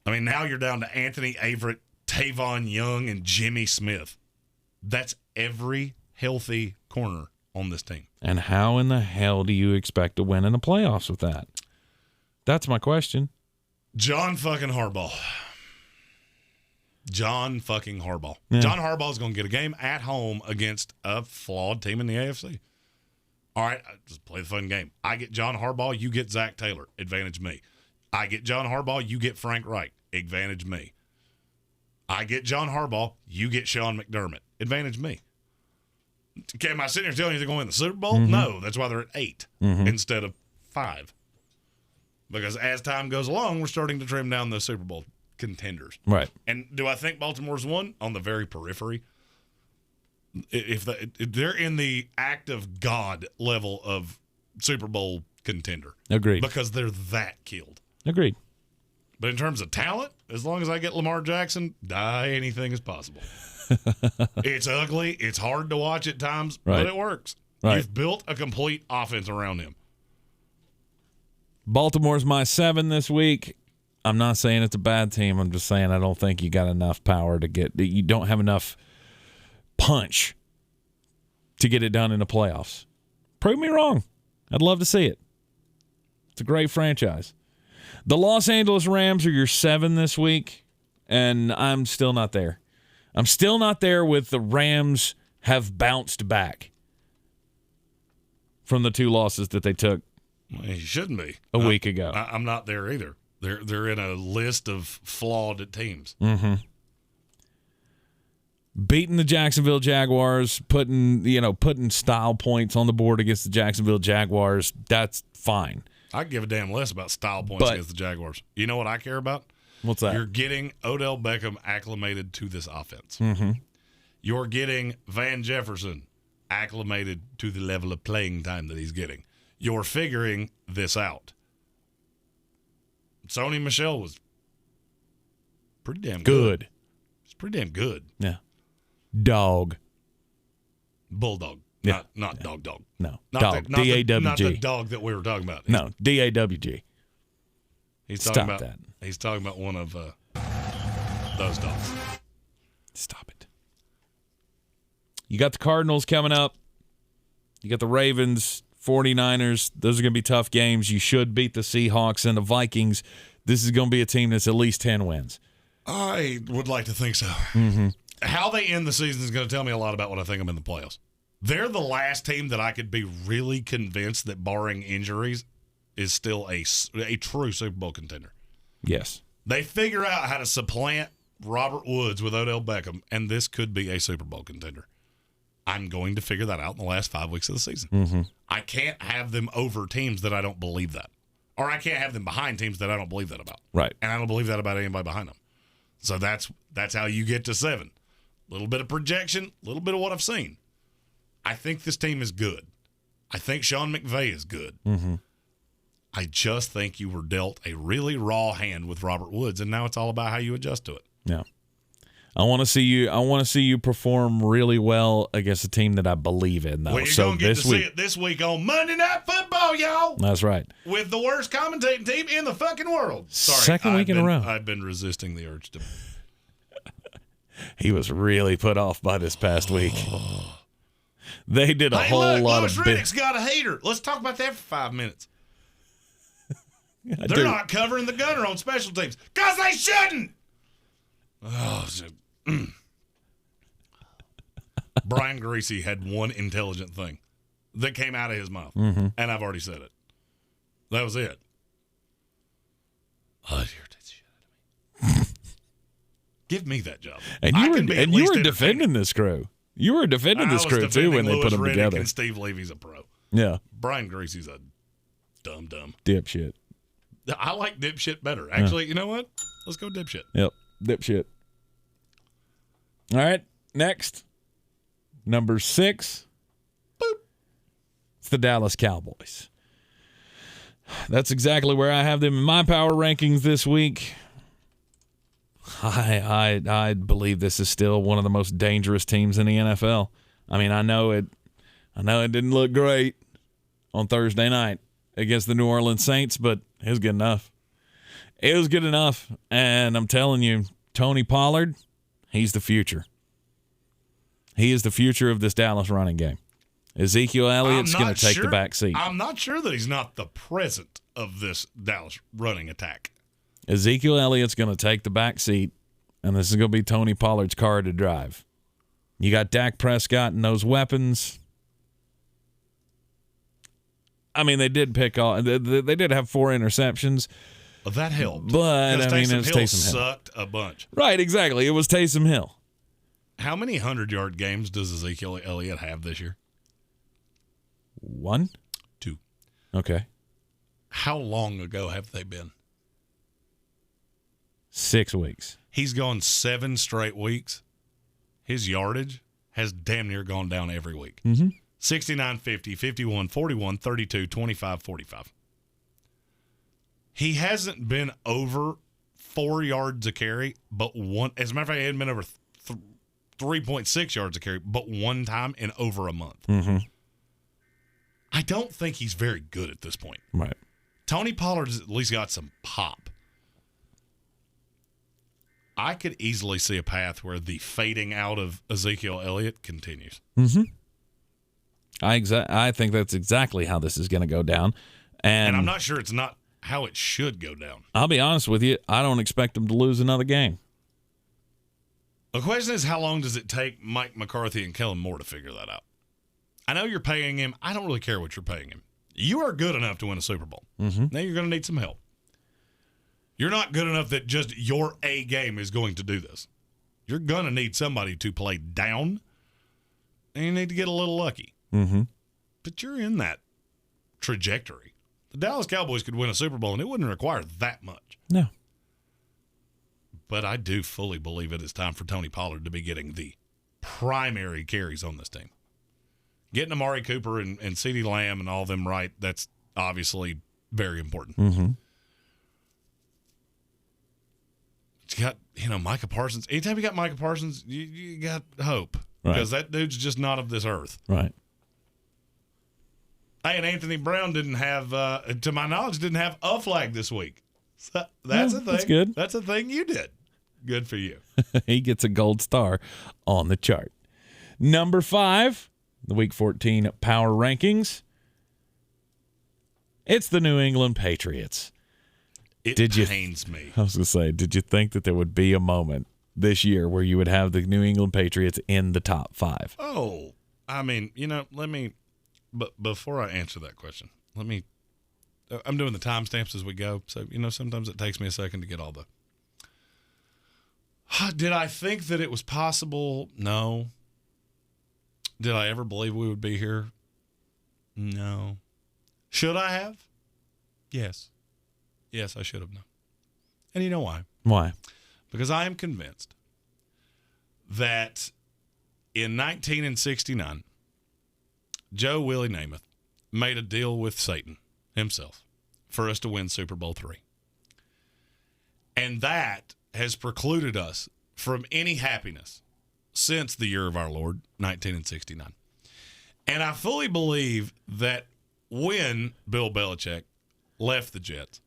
I mean, now you're down to Anthony Averett, Tavon Young, and Jimmy Smith. That's every healthy corner on this team. And how in the hell do you expect to win in the playoffs with that? That's my question. John fucking Harbaugh. John fucking Harbaugh. Yeah. John Harbaugh is going to get a game at home against a flawed team in the AFC. All right, just play the fun game. I get John Harbaugh, you get Zach Taylor. Advantage me. I get John Harbaugh, you get Frank Reich. Advantage me. I get John Harbaugh, you get Sean McDermott. Advantage me. Okay, am I sitting here telling you they're going to win the Super Bowl? Mm-hmm. No, that's why they're at 8 instead of 5. Because as time goes along, we're starting to trim down those Super Bowl contenders. Right. And do I think Baltimore's won? On the very periphery. If they're in the act of God level of Super Bowl contender. Agreed. Because they're that killed. Agreed. But in terms of talent, as long as I get Lamar Jackson, anything is possible. It's ugly. It's hard to watch at times, Right. but it works. Right. You've built a complete offense around him. Baltimore's my 7 this week. I'm not saying it's a bad team. I'm just saying I don't think you got enough power to get – you don't have enough punch to get it done in the playoffs. Prove me wrong. I'd love to see it. It's a great franchise. The Los Angeles Rams are your 7 this week, and I'm still not there. I'm still not there with the Rams have bounced back from the 2 losses that they took Well, you shouldn't be. a week ago. I'm not there either. They're in a list of flawed teams. Mm-hmm. Beating the Jacksonville Jaguars, putting style points on the board against the Jacksonville Jaguars, that's fine. I give a damn less about style points But- against the Jaguars. You know what I care about? What's that? You're getting Odell Beckham acclimated to this offense. Mm-hmm. You're getting Van Jefferson acclimated to the level of playing time that he's getting. You're figuring this out. Sony Michel was pretty damn good. It's pretty damn good. Yeah. Dog. Bulldog. Yeah. Not dog. No. Not Dog. the, not the- D-A-W-G. Not the dog that we were talking about. No. D-A-W-G. He's Stop talking about that. He's talking about one of those dogs. Stop it. You got the Cardinals coming up. You got the Ravens, 49ers. Those are going to be tough games. You should beat the Seahawks and the Vikings. This is going to be a team that's at least 10 wins. I would like to think so. Mm-hmm. How they end the season is going to tell me a lot about what I think of them in the playoffs. They're the last team that I could be really convinced that, barring injuries, is still a true Super Bowl contender. Yes. They figure out how to supplant Robert Woods with Odell Beckham, and this could be a Super Bowl contender. I'm going to figure that out in the last 5 weeks of the season. Mm-hmm. I can't have them over teams that I don't believe that. Or I can't have them behind teams that I don't believe that about. Right. And I don't believe that about anybody behind them. So that's how you get to 7. A little bit of projection, a little bit of what I've seen. I think this team is good. I think Sean McVay is good. Mm-hmm. I just think you were dealt a really raw hand with Robert Woods, and now it's all about how you adjust to it. Yeah. I want to see you perform really well against a team that I believe in, though. Well, you're going to get to see it this week on Monday Night Football, y'all. That's right. With the worst commentating team in the fucking world. Sorry, Second week in a row. I've been resisting the urge to. He was really put off by this past week. They did a whole lot of Riddick's got a hater. Let's talk about that for 5 minutes. They're not covering the gunner on special teams because they shouldn't. Oh, Brian Greasy had one intelligent thing that came out of his mouth, and I've already said it. That was it. Oh, it irritates the shit out of me. Give me that job. And you were defending this crew. You were defending this crew too when they put them together. And Steve Levy's a pro. Yeah. Brian Greasy's a dumb dipshit. I like dipshit better. Actually, you know what? Let's go dipshit. Yep, dipshit. All right, next. Number 6. Boop. It's the Dallas Cowboys. That's exactly where I have them in my power rankings this week. I believe this is still one of the most dangerous teams in the NFL. I mean, I know it didn't look great on Thursday night against the New Orleans Saints, but it was good enough. It was good enough, and I'm telling you, Tony Pollard, he's the future. He is the future of this Dallas running game. Ezekiel Elliott's going to take the back seat. I'm not sure that he's not the present of this Dallas running attack. Ezekiel Elliott's going to take the back seat, and this is going to be Tony Pollard's car to drive. You got Dak Prescott and those weapons. I mean, they did pick off. They did have 4 interceptions. Well, that helped. But, I mean, it was Taysom Hill. Sucked a bunch. Right, exactly. It was Taysom Hill. How many 100-yard games does Ezekiel Elliott have this year? 1? 2. Okay. How long ago have they been? 6 weeks. He's gone 7 straight weeks. His yardage has damn near gone down every week. 69, 50, 51, 41, 32, 25, 45. He hasn't been over 4 yards a carry, but one. As a matter of fact, he hadn't been over 3.6 yards a carry, but one time in over a month. I don't think he's very good at this point. Right. Tony Pollard's at least got some pop. I could easily see a path where the fading out of Ezekiel Elliott continues. I think that's exactly how this is going to go down. And I'm not sure it's not how it should go down. I'll be honest with you. I don't expect them to lose another game. The question is, how long does it take Mike McCarthy and Kellen Moore to figure that out? I know you're paying him. I don't really care what you're paying him. You are good enough to win a Super Bowl. Now you're going to need some help. You're not good enough that just your A game is going to do this. You're going to need somebody to play down, and you need to get a little lucky. But you're in that trajectory. The Dallas Cowboys could win a Super Bowl, and it wouldn't require that much. No. But I do fully believe it is time for Tony Pollard to be getting the primary carries on this team. Getting Amari Cooper and CeeDee Lamb and all of them right, that's obviously very important. You got, Micah Parsons. Anytime you got Micah Parsons, you got hope. Because that dude's just not of this earth. Right. Hey, and Anthony Brown didn't have, to my knowledge, didn't have a flag this week. So that's a thing. That's good. That's a thing you did. Good for you. He gets a gold star on the chart. Number 5, the Week 14 Power Rankings. It's the New England Patriots. It pains me. I was going to say, did you think that there would be a moment this year where you would have the New England Patriots in the top 5? Oh, I mean, let me, but before I answer that question, I'm doing the timestamps as we go. So, sometimes it takes me a second to get all the. Did I think that it was possible? No. Did I ever believe we would be here? No. Should I have? Yes. Yes, I should have known. And you know why? Why? Because I am convinced that in 1969, Joe Willie Namath made a deal with Satan himself for us to win Super Bowl III. And that has precluded us from any happiness since the year of our Lord, 1969. And I fully believe that when Bill Belichick left the Jets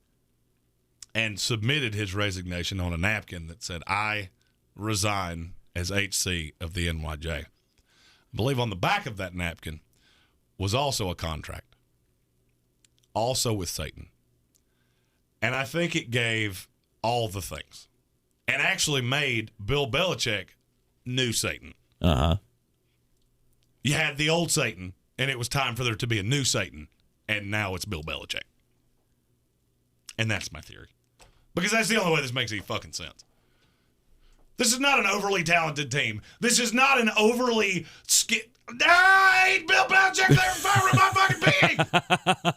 and submitted his resignation on a napkin that said, I resign as HC of the NYJ, I believe on the back of that napkin was also a contract, also with Satan. And I think it gave all the things and actually made Bill Belichick new Satan. Uh-huh. You had the old Satan, and it was time for there to be a new Satan, and now it's Bill Belichick. And that's my theory. Because that's the only way this makes any fucking sense. This is not an overly talented team. This is not an overly I hate Bill Belichick. They're firing my fucking being.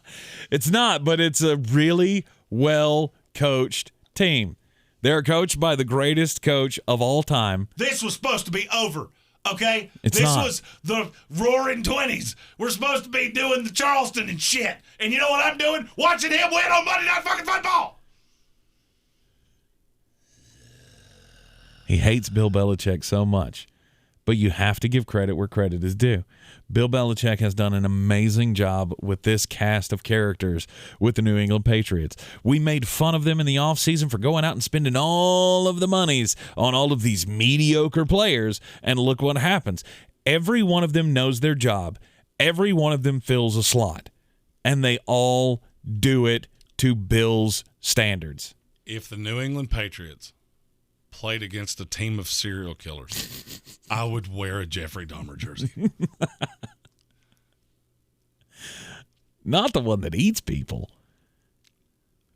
It's not, but it's a really well-coached team. They're coached by the greatest coach of all time. This was supposed to be over, okay? It's this not. was the roaring 20s. We're supposed to be doing the Charleston and shit. And you know what I'm doing? Watching him win on Monday Night fucking Football. He hates Bill Belichick so much. But you have to give credit where credit is due. Bill Belichick has done an amazing job with this cast of characters with the New England Patriots. We made fun of them in the offseason for going out and spending all of the monies on all of these mediocre players, and look what happens. Every one of them knows their job. Every one of them fills a slot, and they all do it to Bill's standards. If the New England Patriots played against a team of serial killers, I would wear a Jeffrey Dahmer jersey. Not the one that eats people.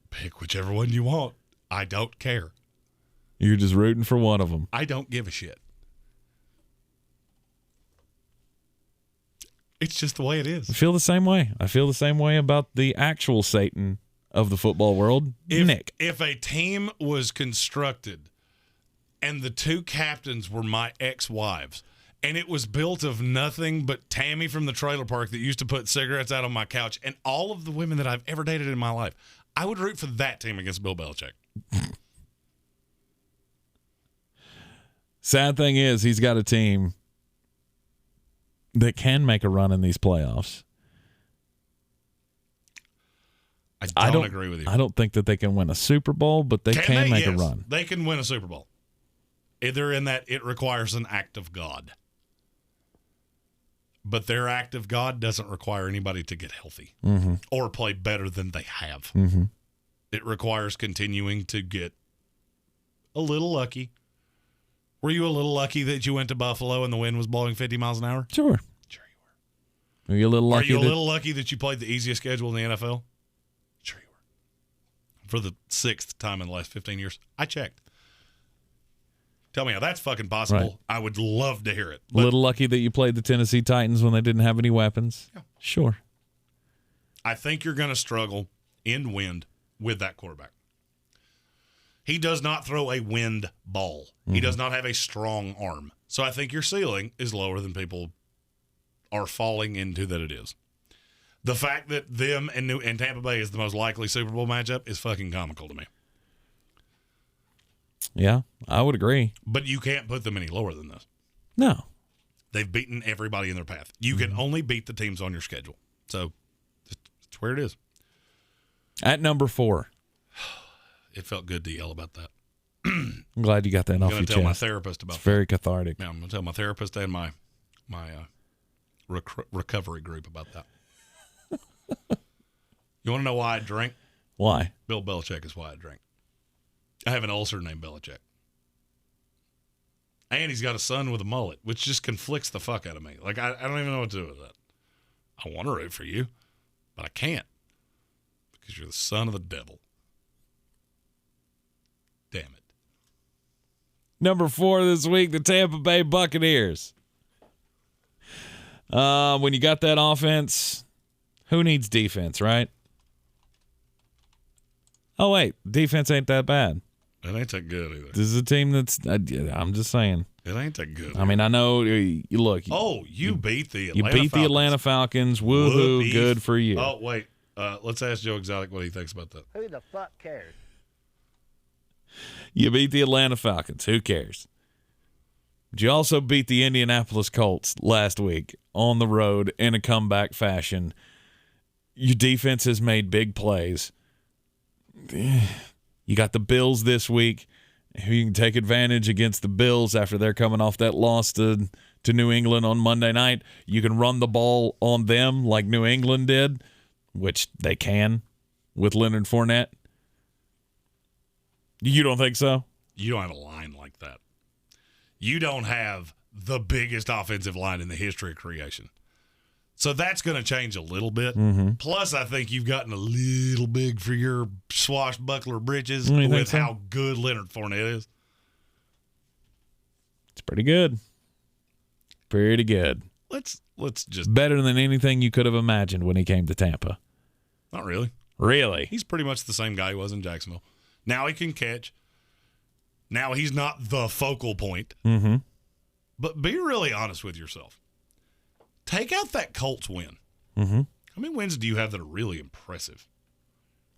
Pick whichever one you want. I don't care. You're just rooting for one of them. I don't give a shit. It's just the way it is. I feel the same way. I feel the same way about the actual Satan of the football world, Nick. If a team was constructed and the two captains were my ex-wives, and it was built of nothing but Tammy from the trailer park that used to put cigarettes out on my couch, and all of the women that I've ever dated in my life, I would root for that team against Bill Belichick. Sad thing is, he's got a team that can make a run in these playoffs. I don't agree with you. I don't think that they can win a Super Bowl, but they can make a run. They can win a Super Bowl. Either in that it requires an act of God. But their act of God doesn't require anybody to get healthy or play better than they have. Mm-hmm. It requires continuing to get a little lucky. Were you a little lucky that you went to Buffalo and the wind was blowing 50 miles an hour? Sure. Sure you were. Are you a little lucky? Are you a little lucky that you played the easiest schedule in the NFL? Sure you were. For the 6th time in the last 15 years. I checked. Tell me how that's fucking possible. Right. I would love to hear it. A little lucky that you played the Tennessee Titans when they didn't have any weapons. Yeah. Sure. I think you're going to struggle in wind with that quarterback. He does not throw a wind ball. He does not have a strong arm. So I think your ceiling is lower than people are falling into that it is. The fact that them and Tampa Bay is the most likely Super Bowl matchup is fucking comical to me. Yeah, I would agree. But you can't put them any lower than this. No. They've beaten everybody in their path. You can only beat the teams on your schedule. So that's where it is. At number 4. It felt good to yell about that. I'm glad you got that off your I'm going chest. to tell my therapist about It's very cathartic. Yeah, I'm going to tell my therapist and my recovery group about that. You want to know why I drink? Why? Bill Belichick is why I drink. I have an ulcer named Belichick. And he's got a son with a mullet, which just conflicts the fuck out of me. Like, I don't even know what to do with that. I want to root for you, but I can't because you're the son of the devil. Damn it. Number 4 this week, the Tampa Bay Buccaneers. When you got that offense, who needs defense, right? Oh, wait, defense ain't that bad. It ain't that good either. This is a team that's, I'm just saying. It ain't that good. I mean, I know, you look. You beat the Atlanta You beat Falcons. the Atlanta Falcons. Woohoo, Whoopee. good for you. Oh, wait. Let's ask Joe Exotic what he thinks about that. Who the fuck cares? You beat the Atlanta Falcons. Who cares? But you also beat the Indianapolis Colts last week on the road in a comeback fashion. Your defense has made big plays. You got the Bills this week. You can take advantage against the Bills after they're coming off that loss to New England on Monday night. You can run the ball on them like New England did, which they can with Leonard Fournette. You don't think so? You don't have a line like that. You don't have the biggest offensive line in the history of creation. So that's going to change a little bit. Mm-hmm. Plus, I think you've gotten a little big for your swashbuckler britches with how good Leonard Fournette is. It's pretty good. Pretty good. Let's just better than anything you could have imagined when he came to Tampa. Not really. Really? He's pretty much the same guy he was in Jacksonville. Now he can catch. Now he's not the focal point. Mm-hmm. But be really honest with yourself. Take out that Colts win. Mm-hmm. How many wins do you have that are really impressive?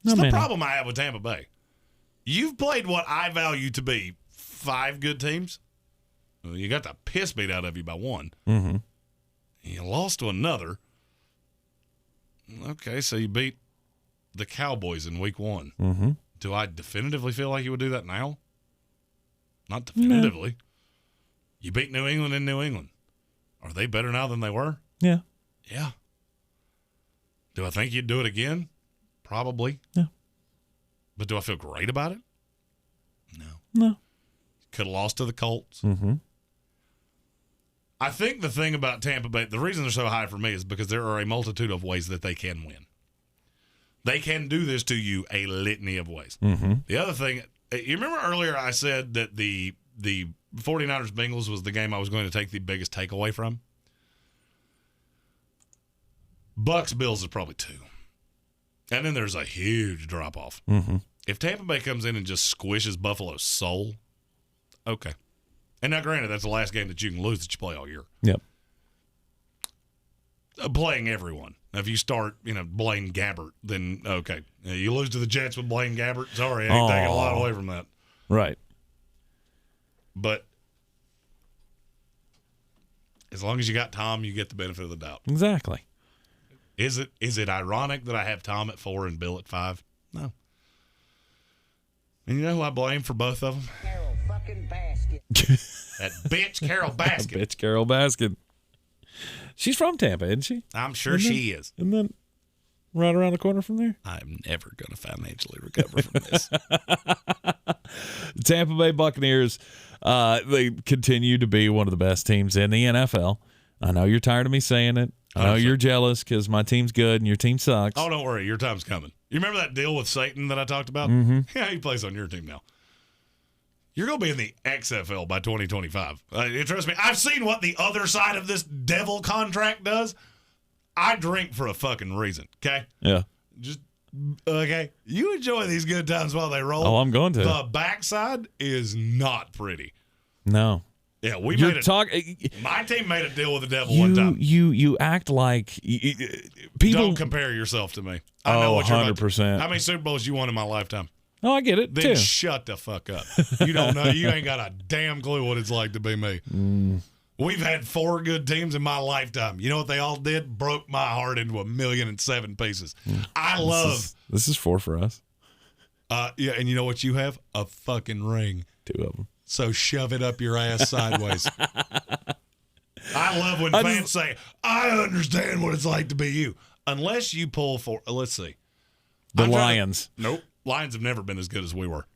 Not It's the many. problem I have with Tampa Bay. You've played what I value to be 5 good teams. Well, you got the piss beat out of you by one. Mm-hmm. You lost to another. Okay, so you beat the Cowboys in week 1. Mm-hmm. Do I definitively feel like you would do that now? Not definitively. No. You beat New England in New England. Are they better now than they were? Yeah. Yeah. Do I think you'd do it again? Probably. Yeah. But do I feel great about it? No. No. Could have lost to the Colts. Mm-hmm. I think the thing about Tampa Bay, the reason they're so high for me is because there are a multitude of ways that they can win. They can do this to you a litany of ways. Mm-hmm. The other thing, you remember earlier I said that the 49ers Bengals was the game I was going to take the biggest takeaway from? Bucks Bills is probably 2. And then there's a huge drop off. Mm-hmm. If Tampa Bay comes in and just squishes Buffalo's soul, okay. And now, granted, that's the last game that you can lose that you play all year. Yep. Playing everyone. Now, if you start, Blaine Gabbert, then okay. You lose to the Jets with Blaine Gabbert. Sorry, I ain't taking a lot away from that. Right. But as long as you got Tom, you get the benefit of the doubt. Exactly. Is it ironic that I have Tom at 4 and Bill at 5? No. And you know who I blame for both of them? Carol fucking Baskin. That bitch Carol Baskin. Bitch Carol Baskin. She's from Tampa, isn't she? I'm sure she is. And then right around the corner from there? I'm never going to financially recover from this. Tampa Bay Buccaneers, they continue to be one of the best teams in the NFL. I know you're tired of me saying it. I know you're jealous because my team's good and your team sucks. Oh, don't worry. Your time's coming. You remember that deal with Satan that I talked about? Mm-hmm. Yeah, he plays on your team now. You're going to be in the XFL by 2025. Trust me, I've seen what the other side of this devil contract does. I drink for a fucking reason, okay? Yeah. Just, okay? You enjoy these good times while they roll. Oh, I'm going to. The backside is not pretty. No. Yeah, my team made a deal with the devil one time. You act like people Don't compare yourself to me. I know what you're 100%. How many Super Bowls you won in my lifetime? Oh, I get it, Then too. shut the fuck up. You don't know. You ain't got a damn clue what it's like to be me. We've had 4 good teams in my lifetime. You know what they all did? Broke my heart into 1,000,007 pieces. I love. This is 4 for us. Yeah, and you know what you have? A fucking ring. 2 of them. So shove it up your ass sideways. I love when fans say, I understand what it's like to be you. Unless you pull for, let's see. The Lions. Nope. Lions have never been as good as we were.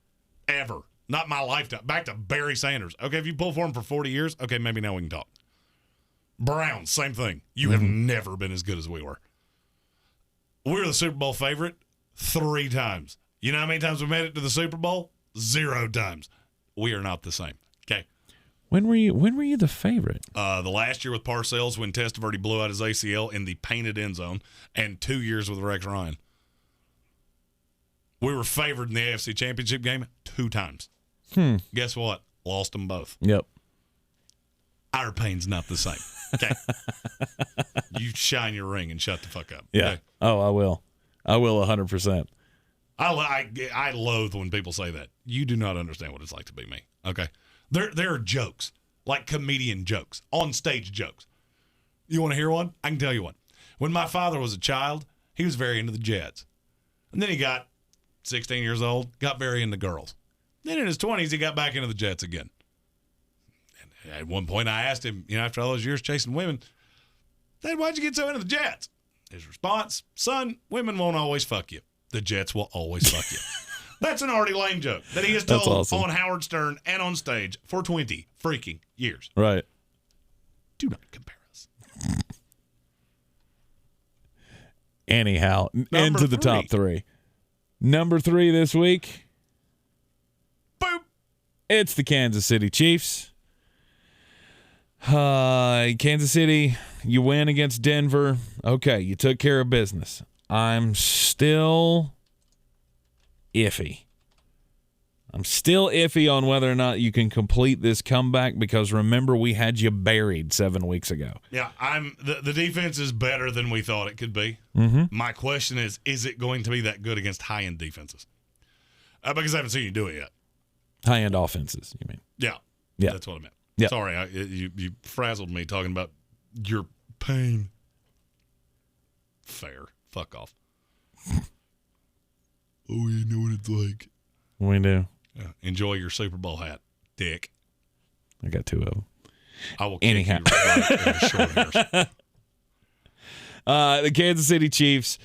Ever. Not my lifetime. Back to Barry Sanders. Okay, if you pull for him for 40 years, okay, maybe now we can talk. Browns, same thing. You have never been as good as we were. We were the Super Bowl favorite 3 times. You know how many times we made it to the Super Bowl? 0 times. We are not the same. Okay. When were you the favorite? The last year with Parcells when Testaverde blew out his ACL in the painted end zone, and 2 years with Rex Ryan. We were favored in the AFC Championship game 2 times. Guess what? Lost them both. Yep. Our pain's not the same. Okay. You shine your ring and shut the fuck up. Yeah. Okay? Oh, I will. I will 100%. I loathe when people say that. You do not understand what it's like to be me. Okay. There are jokes. like comedian jokes, on-stage jokes. You want to hear one? I can tell you one. When my father was a child, he was very into the Jets. And then he got 16 years old, got very into girls. Then in his 20s, he got back into the Jets again. And at one point, I asked him, after all those years chasing women, Dad, why'd you get so into the Jets? His response, son, women won't always fuck you. The Jets will always fuck you. That's an Artie Lane joke that he has told awesome. on Howard Stern and on stage for 20 freaking years. Right. Do not compare us. Anyhow, Number into the 3. top 3. Number 3 this week. Boop. It's the Kansas City Chiefs. Kansas City, you win against Denver. Okay, you took care of business. I'm still iffy. I'm still iffy on whether or not you can complete this comeback because remember we had you buried 7 weeks ago. Yeah, the defense is better than we thought it could be. Mm-hmm. My question is it going to be that good against high-end defenses? Because I haven't seen you do it yet. High-end offenses, you mean? Yeah. Yeah. That's what I meant. Yeah. Sorry, you frazzled me talking about your pain. Fair. Fuck off. Oh, you know what it's like. We do. Enjoy your Super Bowl hat, dick. I got 2 of them. I will kick Anyhow. you right in the short hairs. The Kansas City Chiefs,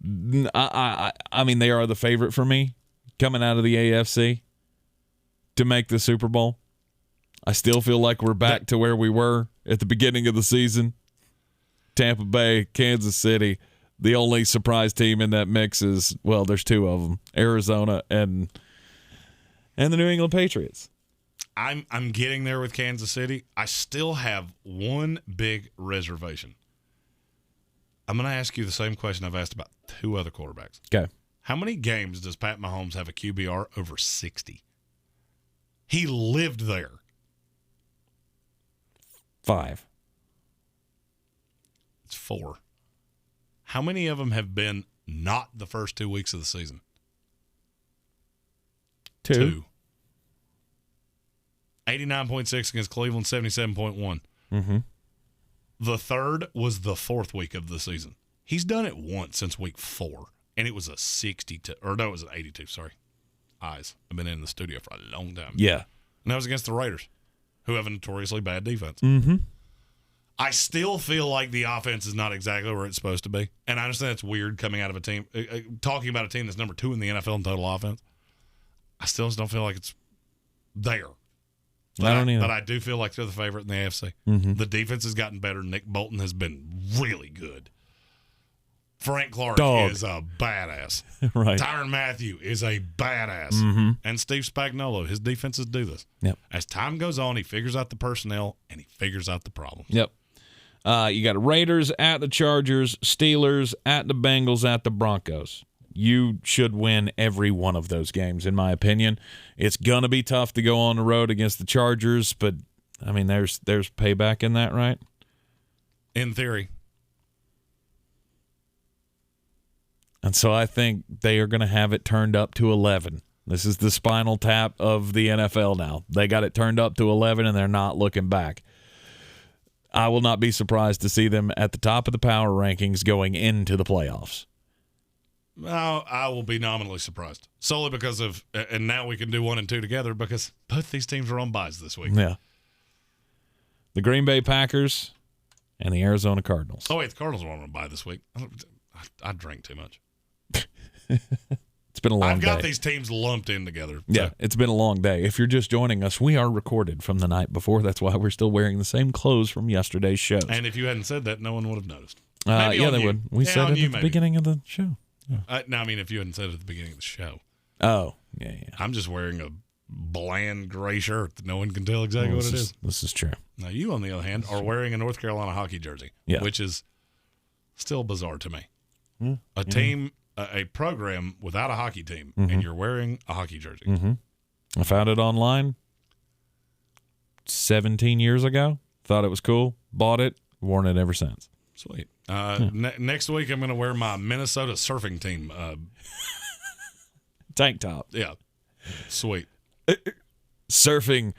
I mean, they are the favorite for me coming out of the AFC to make the Super Bowl. I still feel like we're back to where we were at the beginning of the season. Tampa Bay, Kansas City. The only surprise team in that mix is, well, there's 2 of them, Arizona and the New England Patriots. I'm getting there with Kansas City. I still have one big reservation. I'm going to ask you the same question I've asked about 2 other quarterbacks. Okay. How many games does Pat Mahomes have a QBR over 60? He lived there. 5. It's 4. How many of them have been not the first 2 weeks of the season? 2. 89.6 against Cleveland, 77.1. Mm-hmm. The third was the 4th week of the season. He's done it once since week 4, and it was a 62. Or no, it was an 82, sorry. Eyes. I've been in the studio for a long time. Yeah. And that was against the Raiders, who have a notoriously bad defense. Mm-hmm. I still feel like the offense is not exactly where it's supposed to be. And I understand it's weird coming out of a team, talking about a team that's number 2 in the NFL in total offense. I still just don't feel like it's there. But I do feel like they're the favorite in the AFC. Mm-hmm. The defense has gotten better. Nick Bolton has been really good. Frank Clark is a badass. Right. Tyrann Mathieu is a badass. Mm-hmm. And Steve Spagnuolo, his defenses do this. Yep. As time goes on, he figures out the personnel and he figures out the problems. Yep. You got Raiders at the Chargers, Steelers at the Bengals, at the Broncos. You should win every one of those games, in my opinion. It's going to be tough to go on the road against the Chargers, but, I mean, there's payback in that, right? In theory. And so I think they are going to have it turned up to 11. This is the spinal tap of the NFL now. They got it turned up to 11, and they're not looking back. I will not be surprised to see them at the top of the power rankings going into the playoffs. Well, I will be nominally surprised. Solely because of, and now we can do 1 and 2 together because both these teams are on buys this week. Yeah. The Green Bay Packers and the Arizona Cardinals. Oh, wait, the Cardinals are on a buy this week. I drank too much. It's been a long day. I've got these teams lumped in together. So. Yeah, it's been a long day. If you're just joining us, we are recorded from the night before. That's why we're still wearing the same clothes from yesterday's show. And if you hadn't said that, no one would have noticed. Yeah, they would. We said it at the beginning of the show. No, I mean, if you hadn't said it at the beginning of the show. Oh, yeah. I'm just wearing a bland gray shirt that no one can tell exactly what it is. This is true. Now, you, on the other hand, are wearing a North Carolina hockey jersey, which is still bizarre to me. A team, a program without a hockey team, and you're wearing a hockey jersey. Mm-hmm. I found it online 17 years ago. Thought it was cool. Bought it. Worn it ever since. Sweet. Next week, I'm going to wear my Minnesota surfing team tank top. Yeah. Sweet. Surfing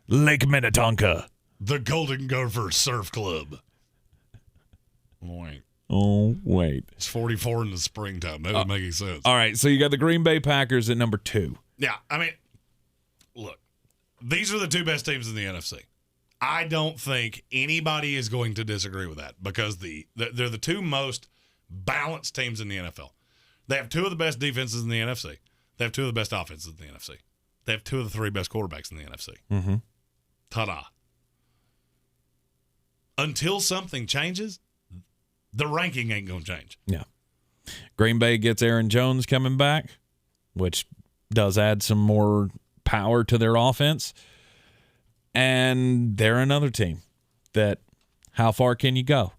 Lake Minnetonka. The Golden Gopher Surf Club. Wait. Oh, wait. It's 44 in the springtime. That doesn't make any sense. All right, so you got the Green Bay Packers at number 2. Yeah, I mean, look, these are the two best teams in the NFC. I don't think anybody is going to disagree with that because they're the two most balanced teams in the NFL. They have two of the best defenses in the NFC. They have two of the best offenses in the NFC. They have two of the three best quarterbacks in the NFC. Mm-hmm. Ta-da. Until something changes, the ranking ain't going to change. Yeah. Green Bay gets Aaron Jones coming back, which does add some more power to their offense. And they're another team that, how far can you go?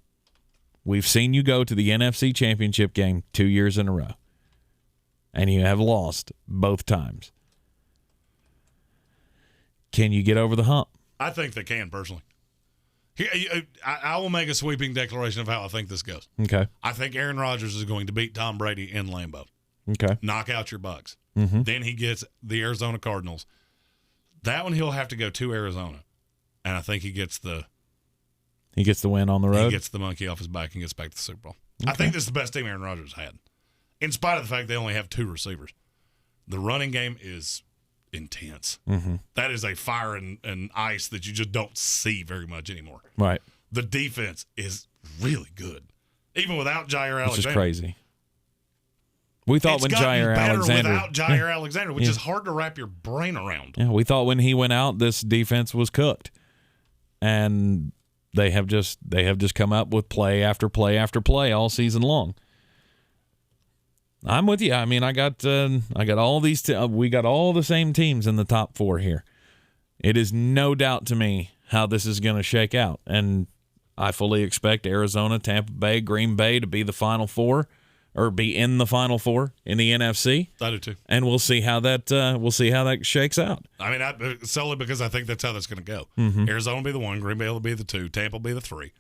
We've seen you go to the NFC Championship game 2 years in a row, and you have lost both times. Can you get over the hump? I think they can, personally. I will make a sweeping declaration of how I think this goes. Okay. I think Aaron Rodgers is going to beat Tom Brady in Lambeau. Okay. Knock out your Bucs. Mm-hmm. Then he gets the Arizona Cardinals. That one he'll have to go to Arizona, and I think he gets the win on the road. He gets the monkey off his back and gets back to the Super Bowl. Okay. I think this is the best team Aaron Rodgers had, in spite of the fact they only have 2 receivers. The running game is intense. Mm-hmm. That is a fire and ice that you just don't see very much anymore. Right. The defense is really good, even without Jair Alexander. Which is crazy. We thought when Jair Alexander without Jair Alexander, which is hard to wrap your brain around. Yeah, we thought when he went out, this defense was cooked, and they have just come up with play after play after play all season long. I'm with you. I mean, I got all these. We got all the same teams in the top 4 here. It is no doubt to me how this is going to shake out, and I fully expect Arizona, Tampa Bay, Green Bay to be the Final 4. Or be in the Final 4 in the NFC. I do too, and we'll see how that shakes out. I mean, solely because I think that's how that's going to go. Mm-hmm. Arizona will be the 1, Green Bay will be the 2, Tampa will be the 3,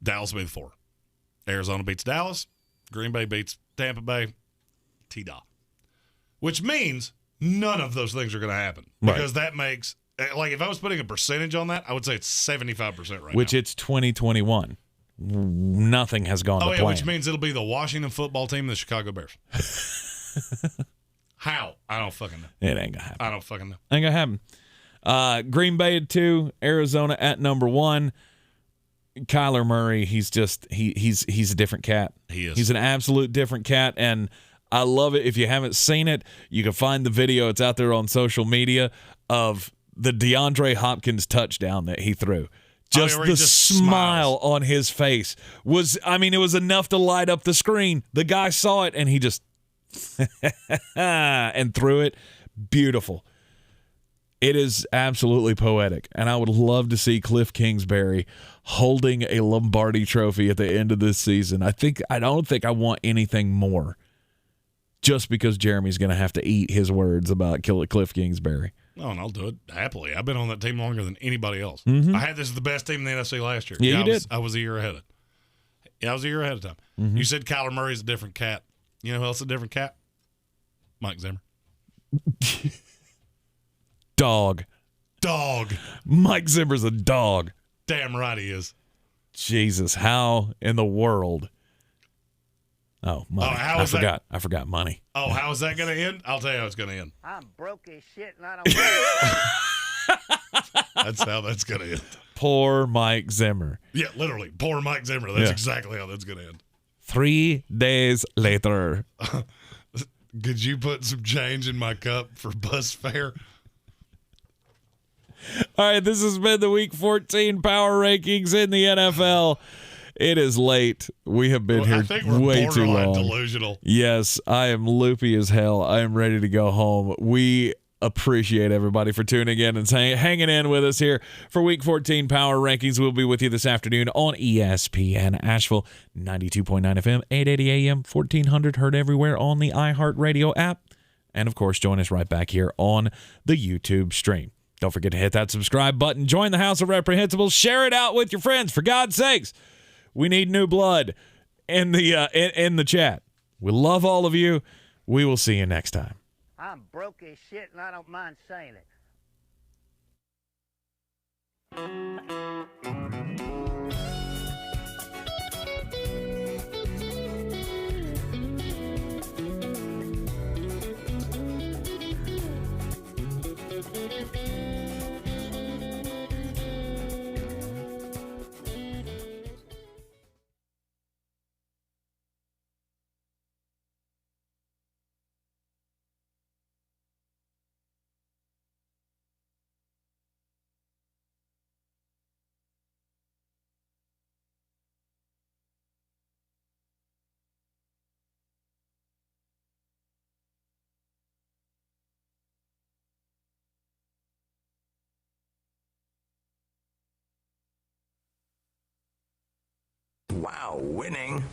Dallas will be the 4. Arizona beats Dallas, Green Bay beats Tampa Bay, T-Daw. Which means none of those things are going to happen because that makes like if I was putting a percentage on that, I would say it's 75% right now. Which it's 2021. Nothing has gone to plan. Which means it'll be the Washington football team and the Chicago Bears. How? I don't fucking know. It ain't gonna happen. I don't fucking know. Ain't gonna happen. Green Bay at 2, Arizona at number 1. Kyler Murray, he's a different cat. He is. He's an absolute different cat, and I love it. If you haven't seen it, you can find the video. It's out there on social media of the DeAndre Hopkins touchdown that he threw. Just the smile on his face was, I mean, it was enough to light up the screen. The guy saw it, and he just and threw it. Beautiful. It is absolutely poetic, and I would love to see Cliff Kingsbury holding a Lombardi trophy at the end of this season. I don't think I want anything more, just because Jeremy's going to have to eat his words about Cliff Kingsbury. No, and I'll do it happily. I've been on that team longer than anybody else. Mm-hmm. I had this as the best team in the NFC last year. Yeah, you did. I was a year ahead of. Yeah, I was a year ahead of time. Mm-hmm. You said Kyler Murray's a different cat. You know who else is a different cat? Mike Zimmer. Dog. Mike Zimmer's a dog. Damn right he is. Jesus, how in the world? Oh, money. I forgot money. Oh, how is that going to end? I'll tell you how it's going to end. I'm broke as shit and I don't That's how that's going to end. Poor Mike Zimmer. Yeah, literally. Poor Mike Zimmer. That's exactly how that's going to end. 3 days later. Could you put some change in my cup for bus fare? All right, this has been the Week 14 Power Rankings in the NFL. It is late. We have been here way too long. Delusional. Yes, I am loopy as hell. I am ready to go home. We appreciate everybody for tuning in and hanging in with us here for Week 14 Power Rankings. We'll be with you this afternoon on ESPN Asheville, 92.9 FM, 880 AM, 1400, heard everywhere on the iHeartRadio app. And, of course, join us right back here on the YouTube stream. Don't forget to hit that subscribe button. Join the House of Reprehensibles. Share it out with your friends, for God's sakes. We need new blood in the chat. We love all of you. We will see you next time. I'm broke as shit and I don't mind saying it. Wow, winning.